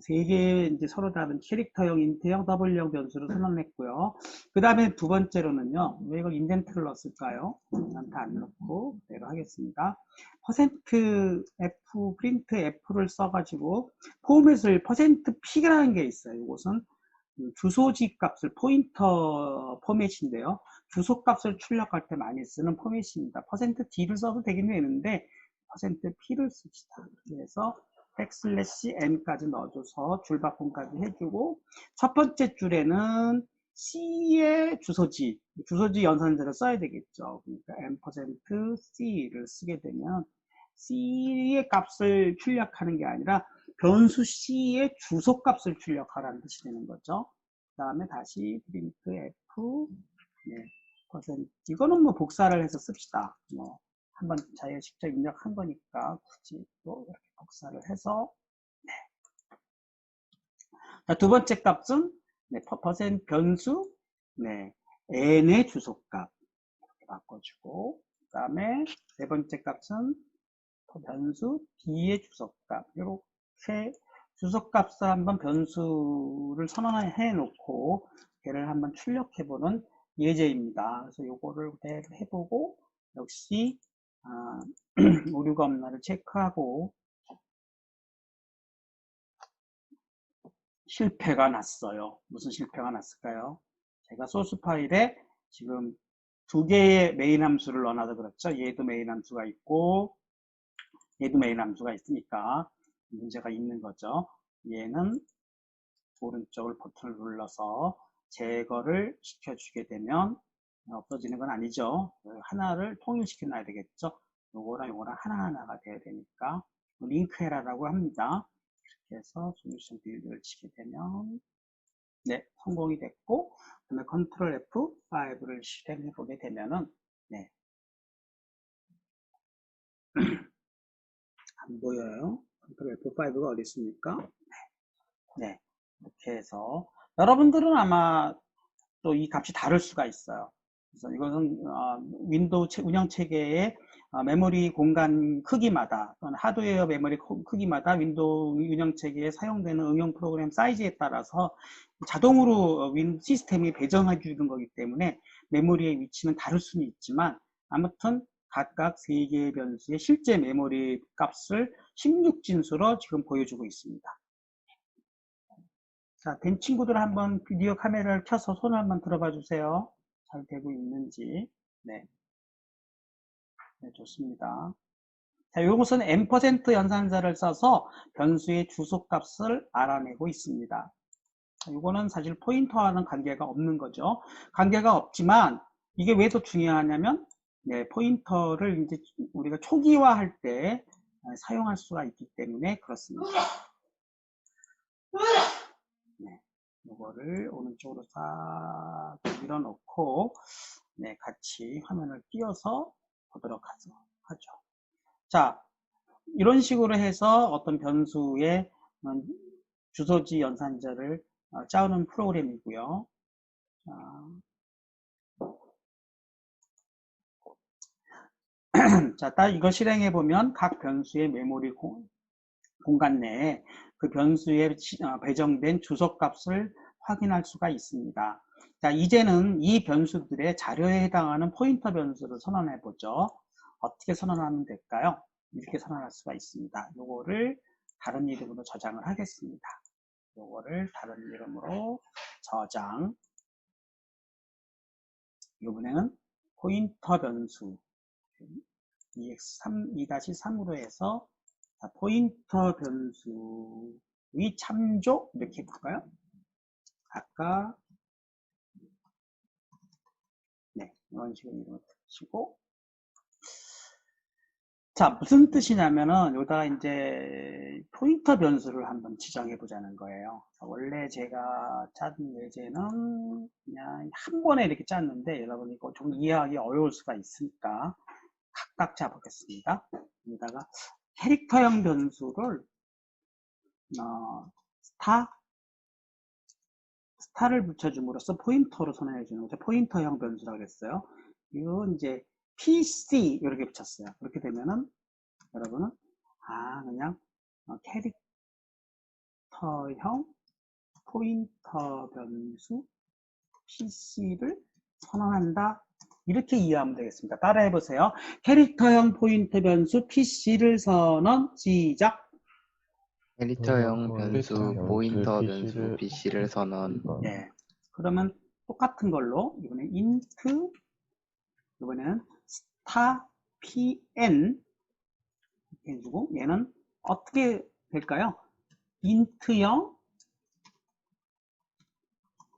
세 개의 이제 서로 다른 캐릭터형, 인트형, W형 변수를 선언했고요. 그 다음에 두 번째로는요, 왜 이걸 인덴트를 넣었을까요? 인덴트 안 넣고 그대로 하겠습니다. %F, 프린트 F를 써가지고 포맷을 %P라는 게 있어요. 이것은 주소지 값을 포인터 포맷인데요. 주소 값을 출력할 때 많이 쓰는 포맷입니다. %D를 써도 되긴 되는데 %P를 씁시다. 그래서 \n 까지 넣어줘서 줄바꿈까지 해주고 첫 번째 줄에는 C의 그다음에 주소지 연산자를 써야 되겠죠. 그러니까 %c를 쓰게 되면 c의 값을 출력하는 게 아니라 변수 c의 주소 값을 출력하라는 뜻이 되는 거죠. 그 다음에 다시 printf 네, 이거는 뭐 복사를 해서 씁시다. 뭐 한번 자기가 직접 입력한 거니까 굳이 또 이렇게 복사를 해서 네. 자, 두 번째 값은 네, % 변수 네, n의 주소값 이렇게 바꿔주고 그 다음에 세 번째 값은 변수 b의 주소값 이렇게 주소값을 한번 변수를 선언해 놓고 걔를 한번 출력해 보는 예제입니다. 그래서 요거를 그대로 해보고 역시 오류가 없나를 체크하고 실패가 났어요. 무슨 실패가 났을까요? 제가 소스 파일에 지금 두 개의 메인 함수를 넣어놔서 그렇죠. 얘도 메인 함수가 있고 얘도 메인 함수가 있으니까 문제가 있는 거죠. 얘는 오른쪽을 버튼을 눌러서 제거를 시켜주게 되면 없어지는 건 아니죠. 하나를 통일시켜 놔야 되겠죠. 요거랑 요거랑 하나하나가 돼야 되니까 링크 에러라고 합니다. 이렇게 해서 솔루션 빌드를 치게 되면 네, 성공이 됐고 그다음에 컨트롤 F5를 실행해 보게 되면은 네. 안 보여요. 컨트롤 F5가 어디 있습니까? 네. 이렇게 해서 여러분들은 아마 또 이 값이 다를 수가 있어요. 그래서 이것은 윈도우 운영 체계의 메모리 공간 크기마다 또는 하드웨어 메모리 크기마다 윈도우 운영 체계에 사용되는 응용 프로그램 사이즈에 따라서 자동으로 시스템이 배정해 주는 거기 때문에 메모리의 위치는 다를 수는 있지만 아무튼 각각 3개의 변수의 실제 메모리 값을 16진수로 지금 보여주고 있습니다. 자, 된 친구들 한번 비디오 카메라를 켜서 손을 한번 들어봐 주세요. 잘 되고 있는지. 네. 네, 좋습니다. 자, 요것은 n% 연산자를 써서 변수의 주소 값을 알아내고 있습니다. 자, 요거는 사실 포인터와는 관계가 없는 거죠. 관계가 없지만 이게 왜 더 중요하냐면 네, 포인터를 이제 우리가 초기화할 때 사용할 수가 있기 때문에 그렇습니다. 네, 이거를 오른쪽으로 싹 밀어놓고 네, 같이 화면을 띄워서 보도록 하죠. 자, 이런 식으로 해서 어떤 변수의 주소지 연산자를 짜오는 프로그램이고요. 자, 딱 이거 실행해 보면 각 변수의 메모리 공간 내에 그 변수에 배정된 주소값을 확인할 수가 있습니다. 자, 이제는 이 변수들의 자료에 해당하는 포인터 변수를 선언해 보죠. 어떻게 선언하면 될까요? 이렇게 선언할 수가 있습니다. 요거를 다른 이름으로 저장을 하겠습니다. 요거를 다른 이름으로 저장. 이번에는 포인터 변수 2-3으로 해서 포인터 변수의 참조 이렇게 해볼까요? 아까 네, 이런 식으로 이름을 치고 자, 무슨 뜻이냐면은 여기다가 이제 포인터 변수를 한번 지정해 보자는 거예요. 원래 제가 짠 예제는 그냥 한 번에 이렇게 짰는데 여러분 이거 좀 이해하기 어려울 수가 있으니까 각각 잡아보겠습니다. 여기다가 캐릭터형 변수를 스타를 붙여줌으로써 포인터로 선언해 주는 거죠. 포인터형 변수라고 그랬어요. 이거 이제 PC 이렇게 붙였어요. 그렇게 되면은 여러분은 그냥 캐릭터형 포인터 변수 PC를 선언한다. 이렇게 이해하면 되겠습니다. 따라해 보세요. 캐릭터형 포인터 변수 PC를 선언. 시작. 캐릭터형 변수 포인터 변수 PC를 선언. 네. 그러면 똑같은 걸로 이번에 int 이번에는 star pn 이렇게 해주고 얘는 어떻게 될까요? int형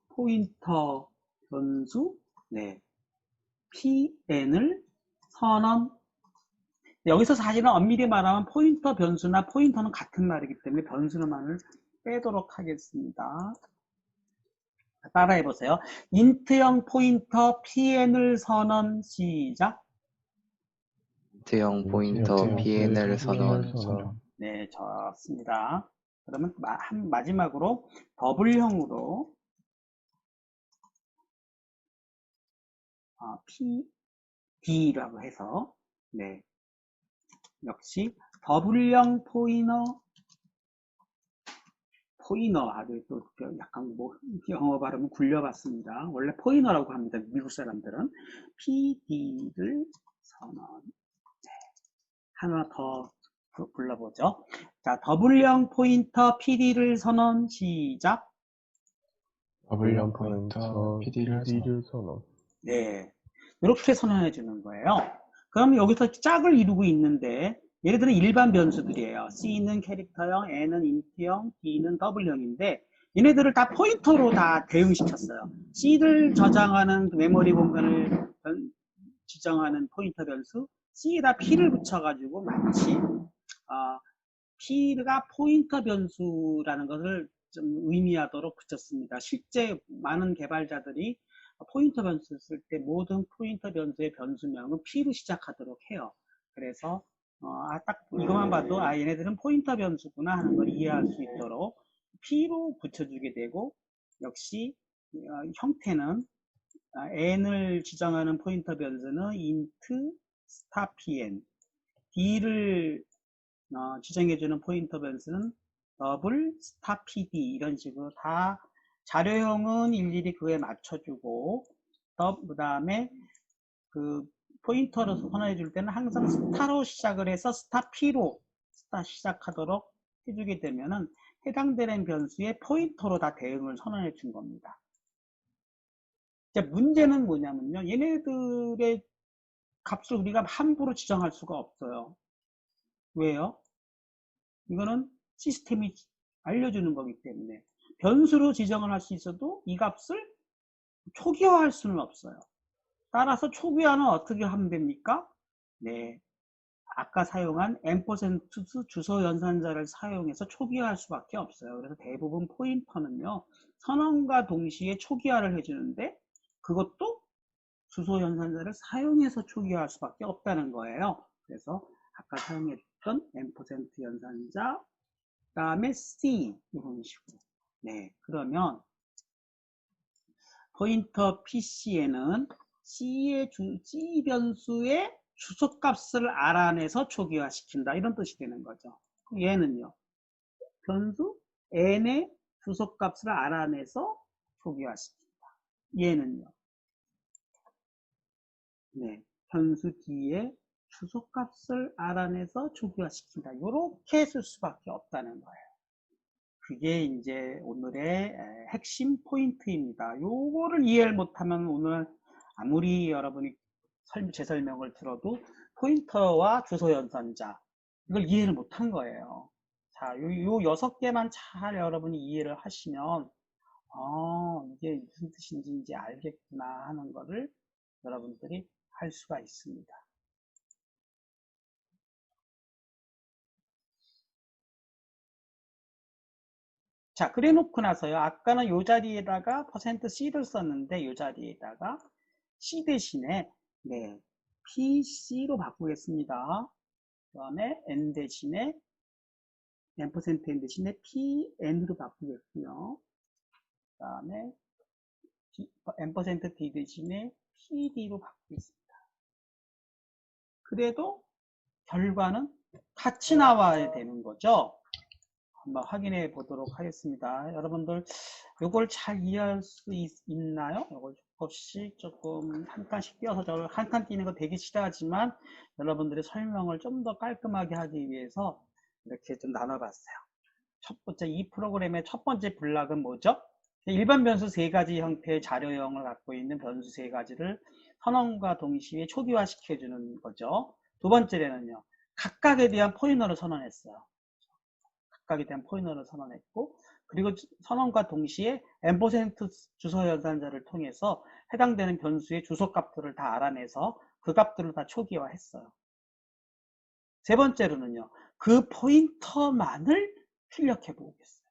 포인터 변수, 네, pn을 선언. 여기서 사실은 엄밀히 말하면 포인터 변수나 포인터는 같은 말이기 때문에 변수는만을 빼도록 하겠습니다. 따라해 보세요. 인트형 포인터 pn을 선언. 시작. 인트형 포인터 pn을 선언. 네, 좋습니다. 그러면 마지막으로 더블형으로 pd라고 해서, 네, 역시 더블형 포이너, 또 약간 뭐 영어 발음은 굴려봤습니다. 원래 포이너라고 합니다. 미국 사람들은. pd를 선언. 네, 하나 더 불러보죠. 자, 더블형 포인터 pd를 선언. 시작. 더블형 포인터 PD를 선언. 네, 이렇게 선언해 주는 거예요. 그럼 여기서 짝을 이루고 있는데, 예를 들어 일반 변수들이에요. C는 캐릭터형, N은 인트형, D는 더블형인데, 얘네들을 다 포인터로 다 대응시켰어요. C를 저장하는 메모리 공간을 지정하는 포인터 변수, C에다 P를 붙여가지고 마치 P가 포인터 변수라는 것을 좀 의미하도록 붙였습니다. 실제 많은 개발자들이 포인터 변수 쓸 때 모든 포인터 변수의 변수명은 P로 시작하도록 해요. 그래서 딱 이것만 봐도 얘네들은 포인터 변수구나 하는 걸 이해할 수 있도록 P로 붙여주게 되고, 역시 형태는 n을 지정하는 포인터 변수는 int star pn, d를 지정해주는 포인터 변수는 더블 스타 pd, 이런 식으로 다 자료형은 일일이 그에 맞춰주고, 그 다음에 그 포인터로 선언해 줄 때는 항상 스타로 시작을 해서 스타 p로 시작하도록 해주게 되면은 해당되는 변수의 포인터로 다 대응을 선언해 준 겁니다. 이제 문제는 뭐냐면요, 얘네들의 값을 우리가 함부로 지정할 수가 없어요. 왜요? 이거는 시스템이 알려주는 거기 때문에. 변수로 지정을 할 수 있어도 이 값을 초기화할 수는 없어요. 따라서 초기화는 어떻게 하면 됩니까? 네, 아까 사용한 %, 주소 연산자를 사용해서 초기화할 수밖에 없어요. 그래서 대부분 포인터는요, 선언과 동시에 초기화를 해주는데, 그것도 주소 연산자를 사용해서 초기화할 수밖에 없다는 거예요. 그래서 아까 사용했던 %, 연산자, 그 다음에 C, 이런 식으로. 네, 그러면 포인터 PC에는 C 변수의 주소값을 알아내서 초기화시킨다, 이런 뜻이 되는 거죠. 얘는요, 변수 n의 주소값을 알아내서 초기화시킨다. 얘는요, 네, 변수 D의 주소값을 알아내서 초기화시킨다. 이렇게 쓸 수밖에 없다는 거예요. 그게 이제 오늘의 핵심 포인트입니다. 요거를 이해를 못하면 오늘 아무리 여러분이 제 설명을 들어도 포인터와 주소 연산자, 이걸 이해를 못한 거예요. 자, 요 6개만 잘 여러분이 이해를 하시면 이게 무슨 뜻인지 이제 알겠구나 하는 거를 여러분들이 할 수가 있습니다. 자, 그래 놓고 나서요, 아까는 요 자리에다가 %C를 썼는데, 요 자리에다가 C 대신에, 네, PC로 바꾸겠습니다. 그 다음에 N 대신에, %N 대신에 PN으로 바꾸겠고요. 그 다음에 %D 대신에 PD로 바꾸겠습니다. 그래도 결과는 같이 나와야 되는 거죠. 한번 확인해 보도록 하겠습니다. 여러분들 이걸 잘 이해할 수 있나요? 이걸 조금 한 칸씩 띄어서, 저를 한 칸 띄는 거 되게 싫어하지만 여러분들의 설명을 좀 더 깔끔하게 하기 위해서 이렇게 좀 나눠봤어요. 첫 번째, 이 프로그램의 첫 번째 블락은 뭐죠? 일반 변수 3가지 형태의 자료형을 갖고 있는 변수 3가지를 선언과 동시에 초기화 시켜주는 거죠. 두 번째로는요, 각각에 대한 포인터를 선언했어요. 각각에 대한 포인터를 선언했고, 그리고 선언과 동시에 M% 주소 연산자를 통해서 해당되는 변수의 주소 값들을 다 알아내서 그 값들을 다 초기화했어요. 세 번째로는요, 그 포인터만을 출력해 보겠어요.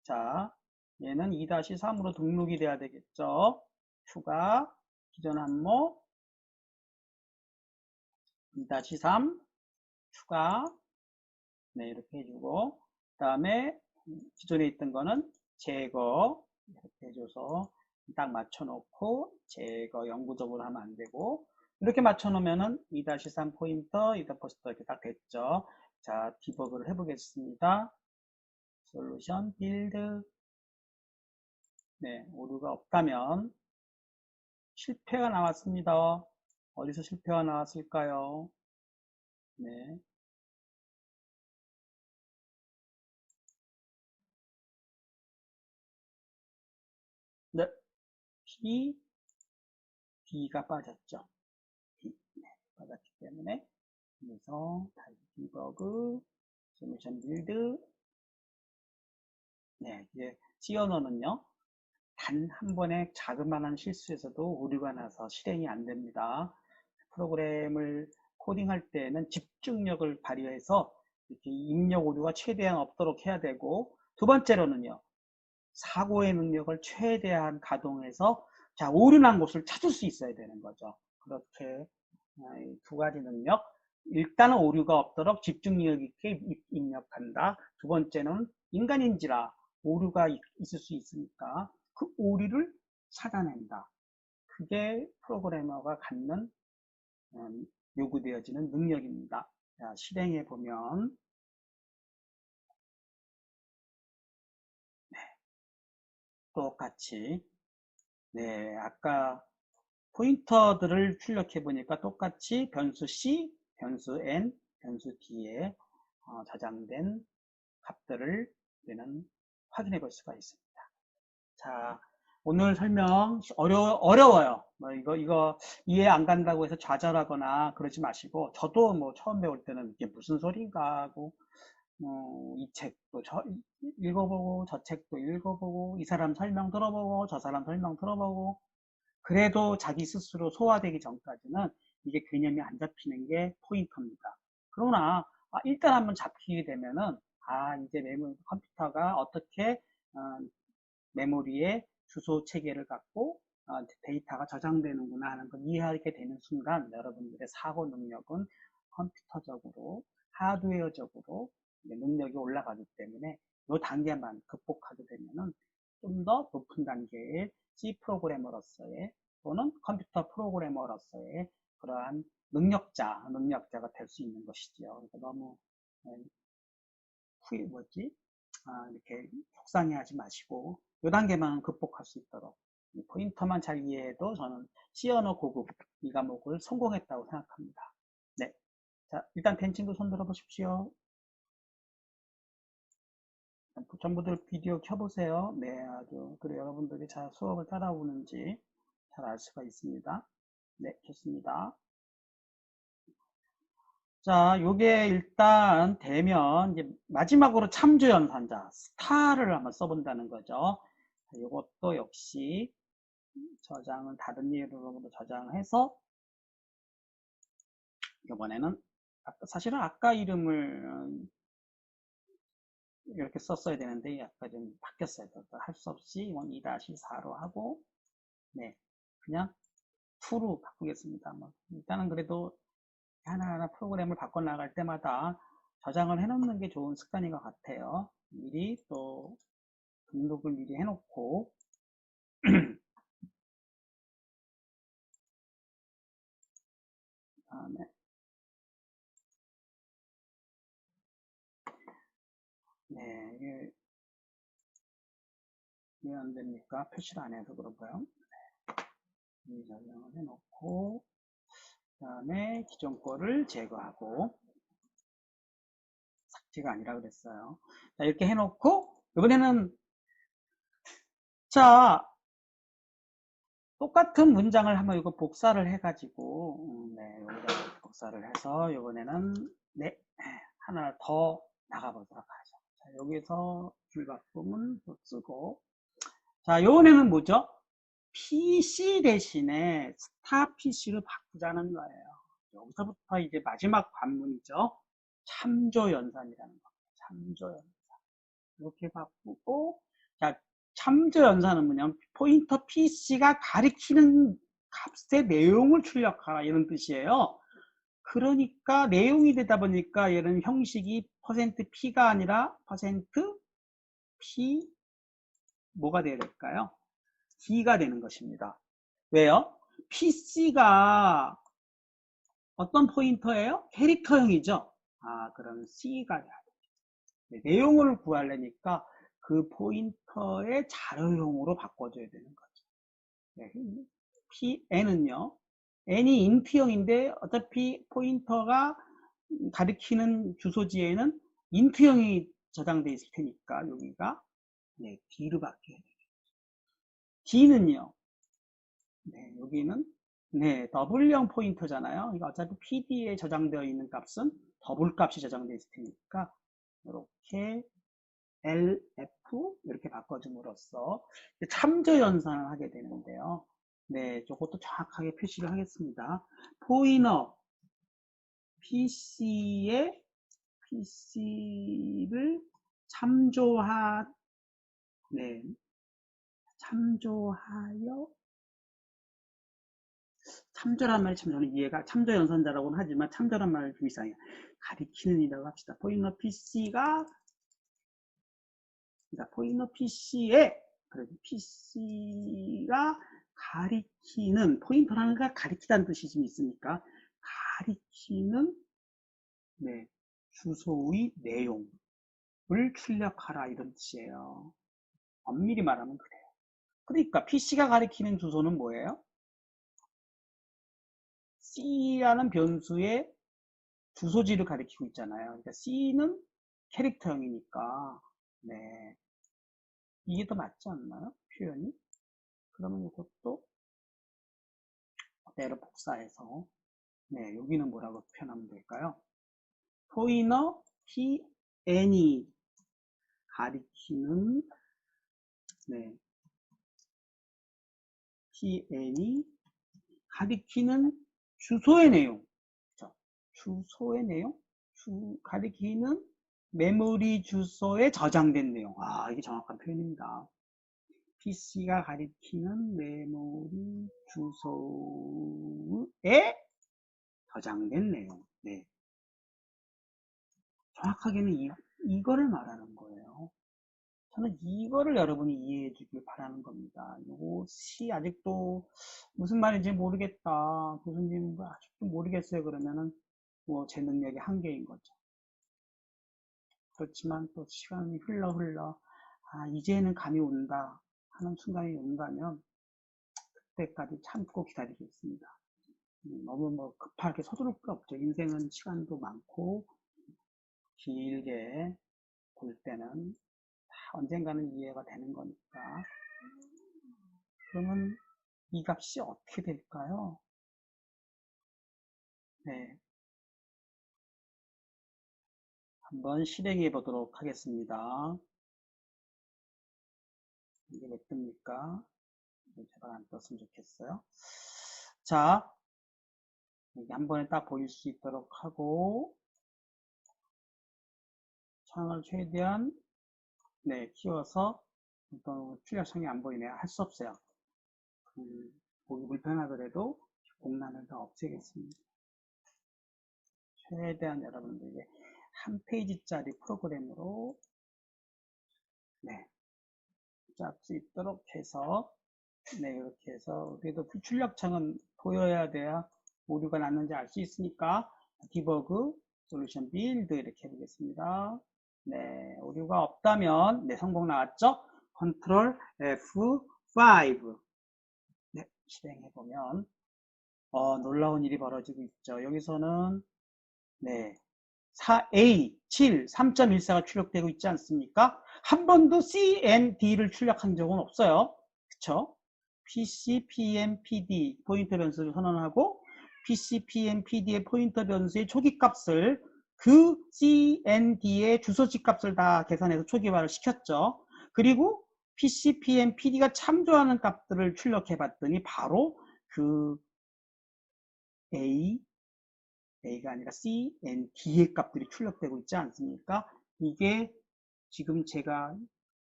자, 얘는 2-3으로 등록이 돼야 되겠죠. 추가, 기존 항목, 2-3, 추가, 네, 이렇게 해주고, 그 다음에 기존에 있던 거는 제거, 이렇게 해줘서 딱 맞춰놓고, 제거 영구적으로 하면 안 되고, 이렇게 맞춰놓으면은 2-3 포인터, 2다 포스터 이렇게 딱 됐죠. 자, 디버그를 해보겠습니다. 솔루션, 빌드. 네, 오류가 없다면, 실패가 나왔습니다. 어디서 실패가 나왔을까요? 네. 네. B가 빠졌죠. B. 네, 빠졌기 때문에. 그래서, 다시 디버그, 솔루션 빌드. 네, 이제 C 언어는요, 단 한 번의 자그마한 실수에서도 오류가 나서 실행이 안 됩니다. 프로그램을 코딩할 때는 집중력을 발휘해서 이렇게 입력 오류가 최대한 없도록 해야 되고, 두 번째로는요, 사고의 능력을 최대한 가동해서 자, 오류 난 곳을 찾을 수 있어야 되는 거죠. 그렇게 두 가지 능력, 일단은 오류가 없도록 집중력 있게 입력한다. 두 번째는 인간인지라 오류가 있을 수 있으니까 그 오류를 찾아낸다. 그게 프로그래머가 갖는 요구되어지는 능력입니다. 자, 실행해 보면 똑같이 네, 아까 포인터들을 출력해 보니까 똑같이 변수 C, 변수 N, 변수 D에 저장된 값들을 우리는 확인해 볼 수가 있습니다. 자, 오늘 설명 어려워요. 뭐 이거 이해 안 간다고 해서 좌절하거나 그러지 마시고, 저도 뭐 처음 배울 때는 이게 무슨 소린가 하고, 이 책도 읽어보고, 저 책도 읽어보고, 이 사람 설명 들어보고, 저 사람 설명 들어보고, 그래도 자기 스스로 소화되기 전까지는 이게 개념이 안 잡히는 게 포인터입니다. 그러나 일단 한번 잡히게 되면은 이제 컴퓨터가 어떻게 메모리에 주소 체계를 갖고 데이터가 저장되는구나 하는 걸 이해하게 되는 순간 여러분들의 사고 능력은 컴퓨터적으로 하드웨어적으로 능력이 올라가기 때문에 이 단계만 극복하게 되면은 좀 더 높은 단계의 C 프로그래머로서의 또는 컴퓨터 프로그래머로서의 그러한 능력자가 될 수 있는 것이죠. 그러니까 너무 이렇게 속상해하지 마시고 이 단계만 극복할 수 있도록 포인터만 잘 이해해도 저는 C 언어 고급 이 과목을 성공했다고 생각합니다. 네, 자 일단 된 친구 손 들어보십시오. 전부들 비디오 켜보세요. 네, 아주 그래 여러분들이 잘 수업을 따라오는지 잘 알 수가 있습니다. 네, 좋습니다. 자, 요게 일단 되면 이제 마지막으로 참조 연산자 스타를 한번 써본다는 거죠. 이것도 역시 저장은 다른 이름으로 저장해서 이번에는 사실은 아까 이름을 이렇게 썼어야 되는데 약간 좀 바뀌었어요. 할 수 없이 이건 2-4로 하고 네, 그냥 2로 바꾸겠습니다. 일단은 그래도 하나하나 프로그램을 바꿔 나갈 때마다 저장을 해놓는 게 좋은 습관인 것 같아요. 미리 또 등록을 미리 해놓고 다음에 네, 이게 왜 안 됩니까? 표시를 안 해서 그런가요? 네, 저장을 해놓고 그 다음에 기존 거를 제거하고 삭제가 아니라 그랬어요. 자, 이렇게 해놓고 이번에는 자 똑같은 문장을 한번 이거 복사를 해가지고 네, 여기다 복사를 해서 이번에는 네, 하나 더 나가보도록 하죠. 자, 여기서 줄바꿈은 또 쓰고. 자, 요번에는 뭐죠? PC 대신에 스타 PC로 바꾸자는 거예요. 여기서부터 이제 마지막 관문이죠. 참조연산이라는 겁니다. 참조연산. 이렇게 바꾸고, 자, 참조연산은 뭐냐면 포인터 PC가 가리키는 값의 내용을 출력하라 이런 뜻이에요. 그러니까 내용이 되다 보니까 얘는 형식이 %P가 아니라 %P 뭐가 돼야 될까요? D가 되는 것입니다. 왜요? PC가 어떤 포인터예요? 캐릭터형이죠. 아, 그럼 C가 돼야 돼요. 내용을 구하려니까 그 포인터의 자료형으로 바꿔줘야 되는 거죠. 네. N은요. N이 인트형인데 어차피 포인터가 가리키는 주소지에는 인트형이 저장되어 있을 테니까 여기가 네, D로 바뀌어야 돼요. D는요. 네, 여기는 네, 더블형 포인터잖아요. 그러니까 어차피 PD에 저장되어 있는 값은 더블 값이 저장되어 있을 테니까 이렇게 LF 이렇게 바꿔줌으로써 참조 연산을 하게 되는데요. 네, 이것도 정확하게 표시를 하겠습니다. 포인터 PC를 참조하여 참조란 말이 참 저는 이해가 참조 연산자라고는 하지만 참조란 말이 좀 이상해요. 가리키는 이라고 합시다. 포인터 PC가 포인터 PC에 PC가 가리키는 포인터라는 게 가리키다는 뜻이 좀 있으니까 가리키는 네, 주소의 내용을 출력하라 이런 뜻이에요. 엄밀히 말하면 그래요. 그러니까 PC가 가리키는 주소는 뭐예요? C라는 변수의 주소지를 가리키고 있잖아요. 그러니까 C는 캐릭터형이니까 네, 이게 더 맞지 않나요? 표현이? 그러면 이것도 그대로 복사해서 네, 여기는 뭐라고 표현하면 될까요? 포인터 PN이 가리키는 네, PN이 가리키는 주소의 내용, 그렇죠? 주소의 내용, 가리키는 메모리 주소에 저장된 내용. 아, 이게 정확한 표현입니다. PC가 가리키는 메모리 주소에 저장된 내용. 네. 정확하게는 이거를 말하는 거예요. 저는 이거를 여러분이 이해해 주길 바라는 겁니다. 이것이 아직도 무슨 말인지 모르겠다. 교수님 아직도 모르겠어요. 그러면은 뭐 제 능력의 한계인 거죠. 그렇지만 또 시간이 흘러 아, 이제는 감이 온다 하는 순간이 온다면 그때까지 참고 기다리겠습니다. 너무 뭐 급하게 서두를 거 없죠. 인생은 시간도 많고 길게 볼 때는 언젠가는 이해가 되는 거니까. 그러면 이 값이 어떻게 될까요? 네. 한번 실행해 보도록 하겠습니다. 이게 몇 뜹니까? 제발 안 떴으면 좋겠어요. 자, 여기 한 번에 딱 보일 수 있도록 하고, 창을 최대한 네, 키워서 또 출력창이 안 보이네요. 할 수 없어요. 보기 불편하더라도 공란을 다 없애겠습니다. 최대한 여러분들에게 한 페이지짜리 프로그램으로 네, 짤 수 있도록 해서 네, 이렇게 해서 그래도 출력창은 보여야 돼야 오류가 났는지 알 수 있으니까 디버그, 솔루션 빌드 이렇게 해보겠습니다. 네, 오류가 없다면 네, 성공 나왔죠? 컨트롤 F5 네, 실행해보면 놀라운 일이 벌어지고 있죠. 여기서는 네, 4A7 3.14가 출력되고 있지 않습니까? 한 번도 CND를 출력한 적은 없어요. 그쵸? PC, PM, PD 포인터 변수를 선언하고 PC, PM, PD의 포인터 변수의 초기 값을 그 CND의 주소지 값을 다 계산해서 초기화를 시켰죠. 그리고 PC, PM, PD가 참조하는 값들을 출력해 봤더니 바로 그 A가 아니라 C, N, D의 값들이 출력되고 있지 않습니까? 이게 지금 제가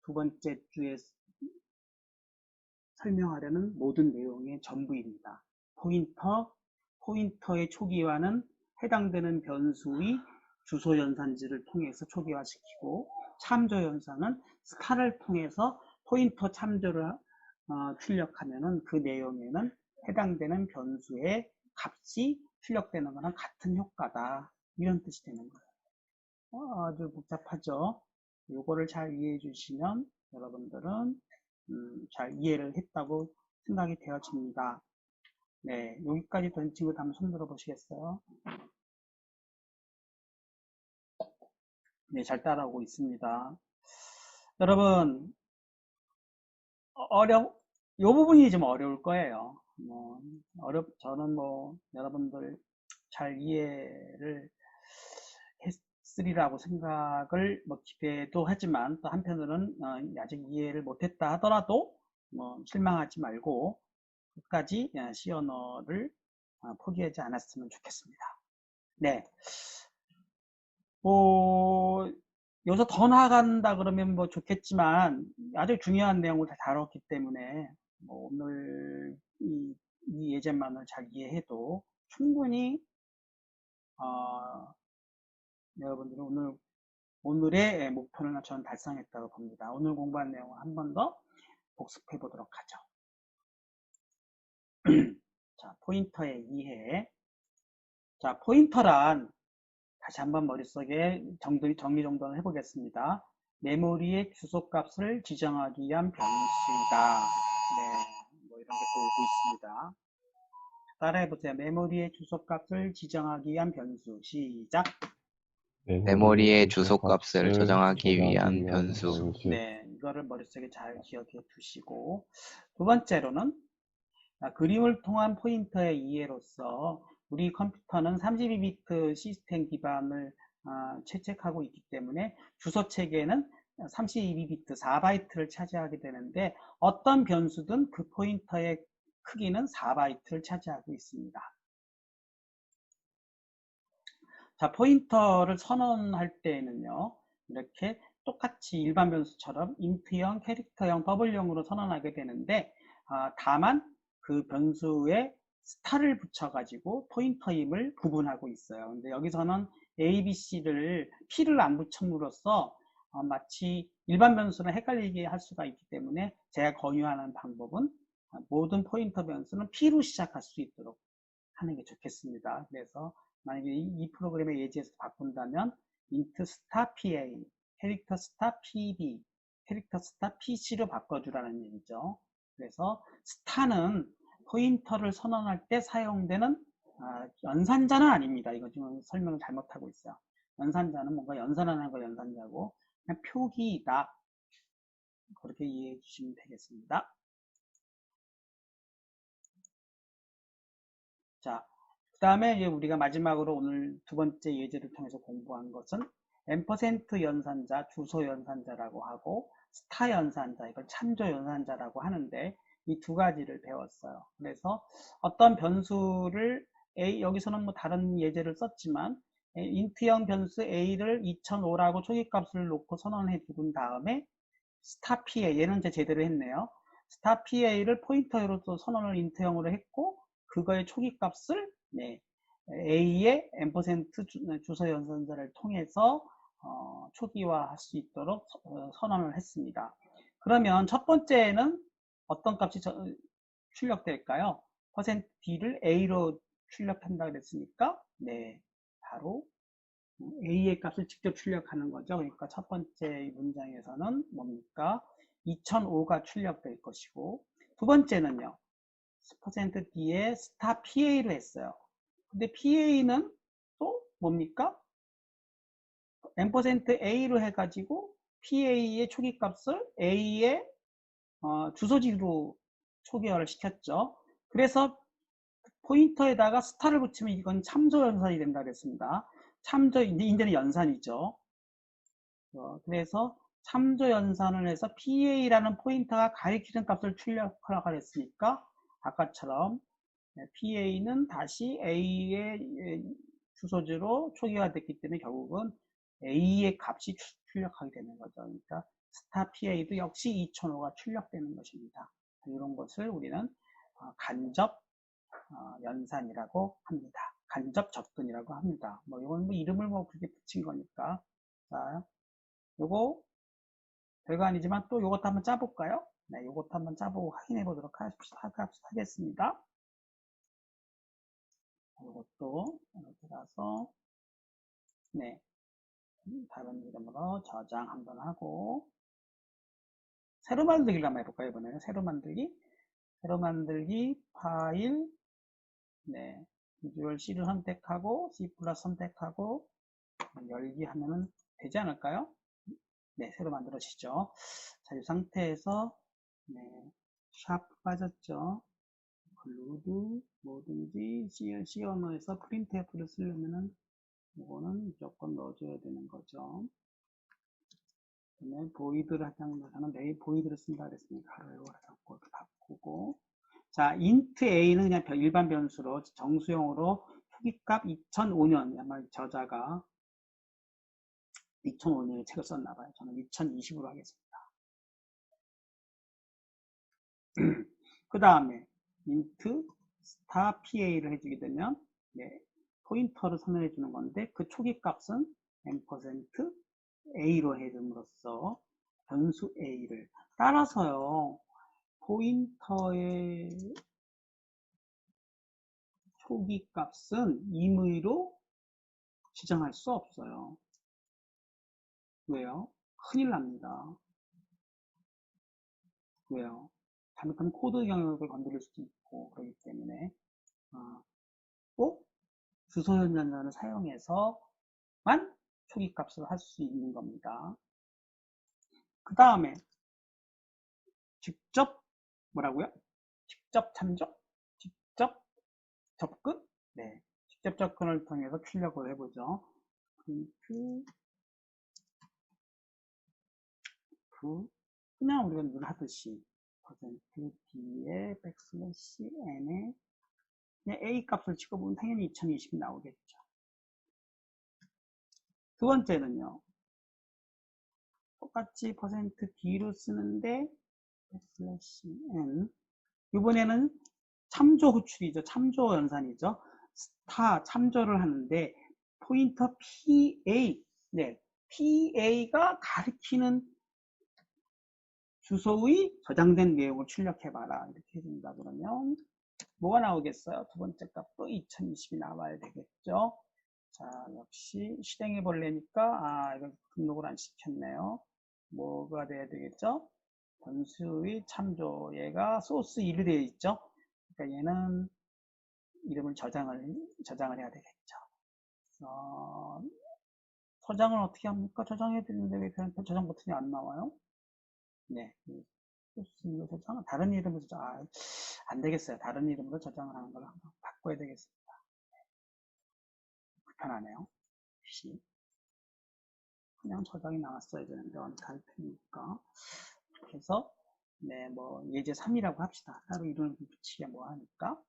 두 번째 주에 설명하려는 모든 내용의 전부입니다. 포인터의 초기화는 해당되는 변수의 주소 연산지를 통해서 초기화시키고, 참조 연산은 스타를 통해서 포인터 참조를 출력하면은 그 내용에는 해당되는 변수의 값이 출력되는 거랑 같은 효과다. 이런 뜻이 되는 거예요. 아주 복잡하죠. 요거를 잘 이해해 주시면 여러분들은 잘 이해를 했다고 생각이 되어집니다. 네, 여기까지 된 친구들 한번 손 들어 보시겠어요? 네, 잘 따라오고 있습니다. 여러분, 요 부분이 좀 어려울 거예요. 저는 여러분들 잘 이해를 했으리라고 생각을 기대도 하지만, 또 한편으로는 아직 이해를 못했다 하더라도 실망하지 말고 끝까지 C 언어를 포기하지 않았으면 좋겠습니다. 네. 여기서 더 나아간다 그러면 좋겠지만, 아주 중요한 내용을 다 다뤘기 때문에, 오늘 이 예제만을 잘 이해해도 충분히, 여러분들은 오늘의 목표는 저는 달성했다고 봅니다. 오늘 공부한 내용을 한 번 더 복습해 보도록 하죠. 자, 포인터의 이해. 자, 포인터란, 다시 한번 머릿속에 정리정돈을 해보겠습니다. 메모리의 주소값을 지정하기 위한 변수이다. 네, 이런 게 보이고 있습니다. 따라해보세요. 메모리의 주소값을 지정하기 위한 변수. 시작. 메모리의 주소값을 저장하기 위한 변수. 네, 이거를 머릿속에 잘 기억해 두시고, 두 번째로는 그림을 통한 포인터의 이해로서 우리 컴퓨터는 32비트 시스템 기반을 채택하고 있기 때문에 주소 체계는 32비트 4바이트를 차지하게 되는데, 어떤 변수든 그 포인터의 크기는 4바이트를 차지하고 있습니다. 자, 포인터를 선언할 때에는요, 이렇게 똑같이 일반 변수처럼 인트형, 캐릭터형, 버블형으로 선언하게 되는데, 다만 그 변수에 스타를 붙여가지고 포인터임을 구분하고 있어요. 근데 여기서는 A, B, C를 P를 안 붙임으로써 마치 일반 변수랑 헷갈리게 할 수가 있기 때문에 제가 권유하는 방법은 모든 포인터 변수는 P로 시작할 수 있도록 하는 게 좋겠습니다. 그래서 만약에 이 프로그램의 예제에서 바꾼다면 int star PA, 캐릭터 star PB, 캐릭터 star PC로 바꿔주라는 얘기죠. 그래서 star는 포인터를 선언할 때 사용되는 연산자는 아닙니다. 이거 지금 설명을 잘못하고 있어요. 연산자는 뭔가 연산하는 거 연산자고 그냥 표기이다. 그렇게 이해해 주시면 되겠습니다. 자, 그 다음에 이제 우리가 마지막으로 오늘 두 번째 예제를 통해서 공부한 것은 %, 연산자, 주소 연산자라고 하고 스타 연산자, 이걸 참조 연산자라고 하는데 이 두 가지를 배웠어요. 그래서 어떤 변수를 여기서는 다른 예제를 썼지만 인트형 변수 A를 2005라고 초기값을 놓고 선언해 두은 다음에 스타 PA, 얘는 이제 제대로 했네요. 스타 PA를 포인터로 또 선언을 인트형으로 했고 그거의 초기값을 A의 %, 주소 연산자를 통해서 초기화할 수 있도록 선언을 했습니다. 그러면 첫 번째는 어떤 값이 출력될까요? %D를 A로 출력한다 그랬으니까 바로 A의 값을 직접 출력하는 거죠. 그러니까 첫 번째 문장에서는 뭡니까? 2005가 출력될 것이고, 두 번째는요, %D에 스타 PA로 했어요. 근데 PA는 또 뭡니까? %A로 해가지고 PA의 초기값을 A의 주소지로 초기화를 시켰죠. 그래서 포인터에다가 스타를 붙이면 이건 참조 연산이 된다 그랬습니다. 참조, 이제는 연산이죠. 그래서 참조 연산을 해서 PA라는 포인터가 가리키는 값을 출력하라고 했으니까 아까처럼 PA는 다시 A의 주소지로 초기화됐기 때문에 결국은 A의 값이 출력하게 되는 거죠. 그러니까 스타 PA도 역시 2005가 출력되는 것입니다. 이런 것을 우리는 간접 연산이라고 합니다. 간접 접근이라고 합니다. 뭐 이건 뭐 이름을 뭐 그렇게 붙인 거니까. 자, 요거 별거 아니지만 또 요것도 한번 짜볼까요? 네, 요것도 한번 짜보고 확인해 보도록 하겠습니다. 요것도 이렇게 가서 네, 다른 이름으로 저장 한번 하고 새로 만들기를 한번 해볼까요? 이번에는 새로 만들기 파일 네, 비주얼 C를 선택하고 C 플러스 선택하고 열기 하면은 되지 않을까요? 네, 새로 만들어지죠. 자, 이 상태에서 네, 샵 빠졌죠. 글루드 뭐든지 C 언어에서 프린트F를 쓰려면은 이거는 무조건 넣어줘야 되는 거죠. 그다음에 보이드를 하자면 매일 보이드를 쓴다 그랬으니까 가로열고 닫고 이렇게 바꾸고 자 int a는 그냥 일반 변수로 정수용으로 초기값 2005년 아마 저자가 2005년에 책을 썼나봐요. 저는 2020으로 하겠습니다. 그 다음에 int star pa를 해주게 되면 네, 포인터를 선언해 주는 건데 그 초기 값은 %a로 해줌으로써 변수 a를 따라서요 포인터의 초기 값은 임의로 지정할 수 없어요. 왜요? 큰일 납니다. 왜요? 잘못하면 코드 영역을 건드릴 수도 있고 그렇기 때문에 꼭 주소 연산자를 사용해서만 초기 값을 할 수 있는 겁니다. 그 다음에 직접 뭐라고요? 직접 참조? 직접 접근? 네, 직접 접근을 통해서 출력을 해보죠. 그냥 우리가 늘 하듯이 %d에 \n에 a 값을 찍어보면 당연히 2020이 나오겠죠. 두 번째는요. 똑같이 %d로 쓰는데 \n 이번에는 참조 호출이죠. 참조 연산이죠. 스타 참조를 하는데 포인터 PA 네, PA가 가리키는 주소의 저장된 내용을 출력해봐라. 이렇게 해준다 그러면 뭐가 나오겠어요? 두 번째 값도 2020이 나와야 되겠죠. 자, 역시 실행해볼래니까 이건 등록을 안 시켰네요. 뭐가 돼야 되겠죠? 변수의 참조 얘가 소스 1이 되어 있죠. 그러니까 얘는 이름을 저장을 해야 되겠죠. 저장을 어떻게 합니까? 저장해야 되는데 왜 저장 버튼이 안 나와요? 네, 소스 저장 다른 이름으로 저장 안 되겠어요. 다른 이름으로 저장을 하는 걸 한번 바꿔야 되겠습니다. 불편하네요. 혹시 그냥 저장이 나왔어야 되는데 갈 테니까 그래서 네, 뭐 예제 3이라고 합시다. 따로 이름을 붙이게 뭐 하니까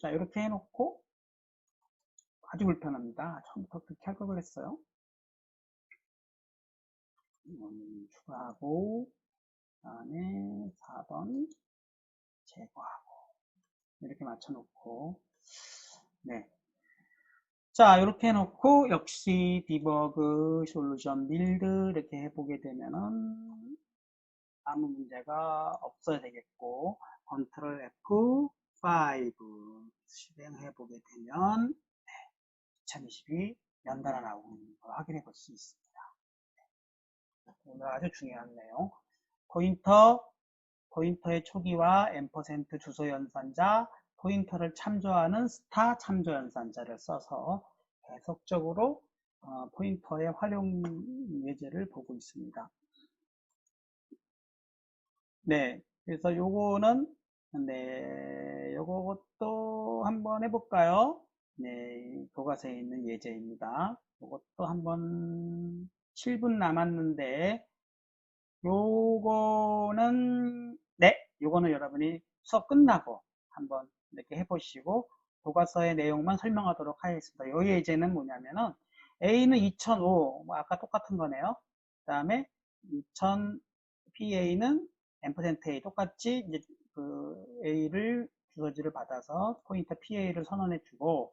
자 이렇게 해놓고 아주 불편합니다. 처음부터 그렇게 할 걸 그랬어요. 추가하고 그다음에 4번 제거하고 이렇게 맞춰놓고 네. 자 이렇게 해놓고 역시 디버그 솔루션 빌드 이렇게 해보게 되면은 아무 문제가 없어야 되겠고 컨트롤 F5 실행해보게 되면 2022 연달아 나오는 걸 확인해 볼 수 있습니다. 오늘 아주 중요한 내용 포인터의 초기와 %, 주소 연산자, 포인터를 참조하는 스타 참조 연산자를 써서 계속적으로 포인터의 활용 예제를 보고 있습니다. 네, 그래서 요거는 네, 요것도 한번 해볼까요? 네, 교과서에 있는 예제입니다. 이것도 한번 7분 남았는데, 요거는, 네, 요거는 여러분이 수업 끝나고 한번 이렇게 해보시고, 교과서의 내용만 설명하도록 하겠습니다. 요 예제는 뭐냐면은, A는 2005, 뭐 아까 똑같은 거네요. 그 다음에 2000, PA는 %A 똑같이 이제 그 A를 주소지를 받아서 포인터 PA를 선언해 주고,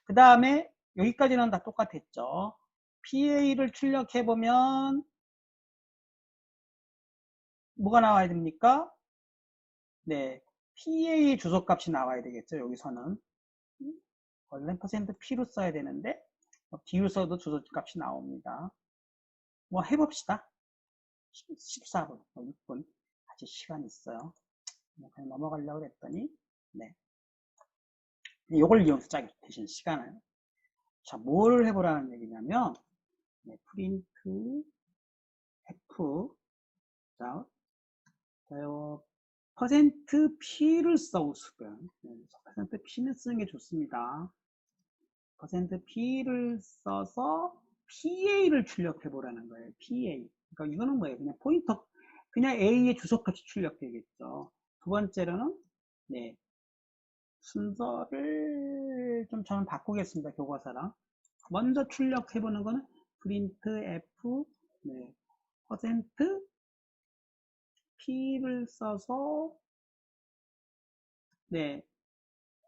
그 다음에 여기까지는 다 똑같았죠. PA를 출력해 보면 뭐가 나와야 됩니까? 네, PA 주소값이 나와야 되겠죠. 여기서는 원래 %P로 써야 되는데 D로 써도 주소값이 나옵니다. 뭐 해봅시다. 14분, 6분 아직 시간 있어요. 그냥 넘어가려고 했더니 네, 이걸 이용해서 짜기 대신 시간을. 자, 뭘 해보라는 얘기냐면 네, 프린트 F 자, %P를 써보시고요. %P는 쓰는 게 좋습니다. %P를 써서 PA를 출력해 보라는 거예요. PA. 그러니까 이거는 뭐예요? 그냥 포인터, 그냥 A의 주소값이 출력되겠죠. 두 번째로는 네, 순서를 좀 저는 바꾸겠습니다. 교과서랑. 먼저 출력해 보는 거는 프린트 F 네, %P를 써서 네,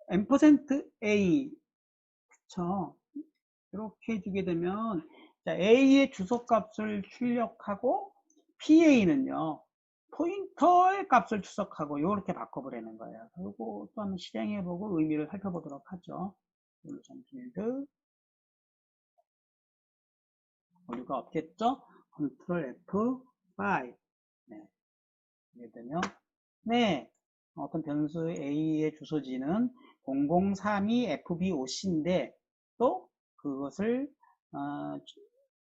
%A 그쵸? 이렇게 해주게 되면 자, A의 주소값을 출력하고 PA는요 포인터의 값을 추적하고 이렇게 바꿔보라는 거예요. 그리고 또 한번 실행해보고 의미를 살펴보도록 하죠. 솔루션 필드 오류가 없겠죠? 컨트롤 F5 네, 이렇게 되면 네, 어떤 변수 A의 주소지는 0032FB5C인데 또 그것을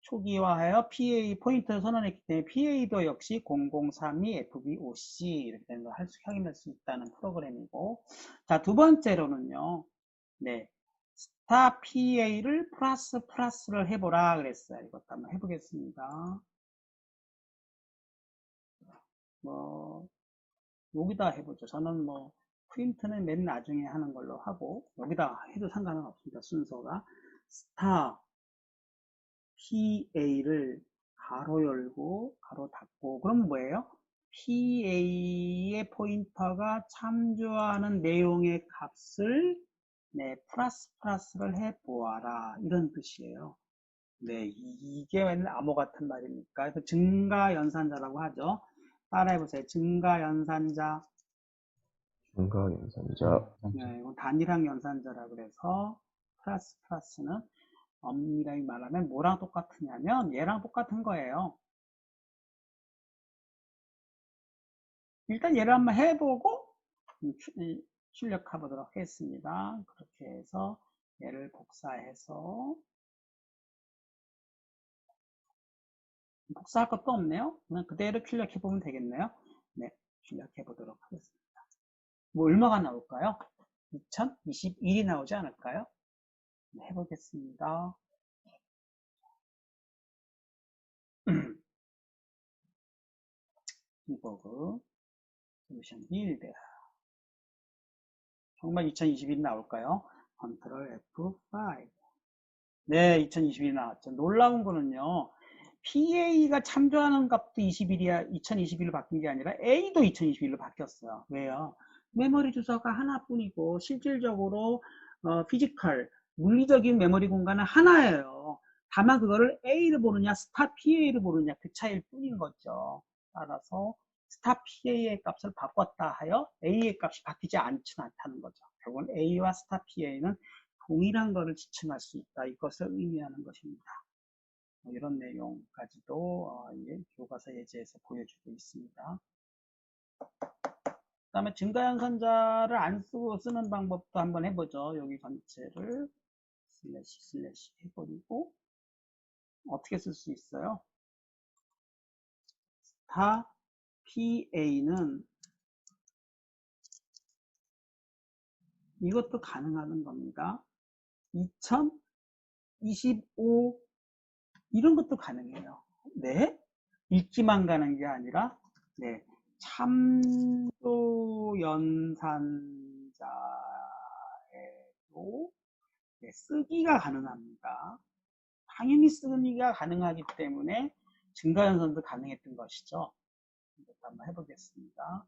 초기화하여 PA 포인트를 선언했기 때문에 PA도 역시 0032FB5C 이렇게 되는 걸 확인할 수 있다는 프로그램이고, 자, 두 번째로는요, 네, 스타 PA를 플러스를 해보라 그랬어요. 이것도 한번 해보겠습니다. 뭐 여기다 해보죠. 저는 뭐 프린트는 맨 나중에 하는 걸로 하고 여기다 해도 상관은 없습니다. 순서가 스타 PA를 가로 열고 가로 닫고 그럼 뭐예요? PA의 포인터가 참조하는 내용의 값을 네, 플러스를 해보아라 이런 뜻이에요. 네, 이게 웬 암호 같은 말입니까? 그래서 증가 연산자라고 하죠. 따라해보세요. 증가 연산자. 증가 연산자. 네, 이건 단일항 연산자라 그래서 플러스는 엄밀하게 말하면 뭐랑 똑같으냐면 얘랑 똑같은 거예요. 일단 얘를 한번 해보고 출력해 보도록 하겠습니다. 그렇게 해서 얘를 복사해서 복사할 것도 없네요. 그냥 그대로 출력해 보면 되겠네요. 네, 출력해 보도록 하겠습니다. 뭐 얼마가 나올까요? 2021이 나오지 않을까요? 네, 해보겠습니다. 디버그 솔루션 빌드 정말 2021이 나올까요? 컨트롤 F5 네, 2021이 나왔죠. 놀라운 거는요. PA가 참조하는 값도 21이야, 2021로 바뀐 게 아니라 A도 2021로 바뀌었어요. 왜요? 메모리 주소가 하나뿐이고 실질적으로 피지컬, 물리적인 메모리 공간은 하나예요. 다만 그거를 A를 보느냐, 스타 PA를 보느냐 그 차이일 뿐인 거죠. 따라서 스타 PA의 값을 바꿨다 하여 A의 값이 바뀌지 않다는 거죠. 결국은 A와 스타 PA는 동일한 것을 지칭할 수 있다. 이것을 의미하는 것입니다. 이런 내용까지도 교과서 예제에서 보여주고 있습니다. 그 다음에 증가연산자를 안 쓰고 쓰는 방법도 한번 해보죠. 여기 전체를 슬래시 해버리고 어떻게 쓸 수 있어요? 스타 PA는 이것도 가능한 겁니다. 2025 이런 것도 가능해요. 네. 읽기만 가는 게 아니라 네. 참조 연산자에도 네, 쓰기가 가능합니다. 당연히 쓰기가 가능하기 때문에 증가연산도 가능했던 것이죠. 이것도 한번 해보겠습니다.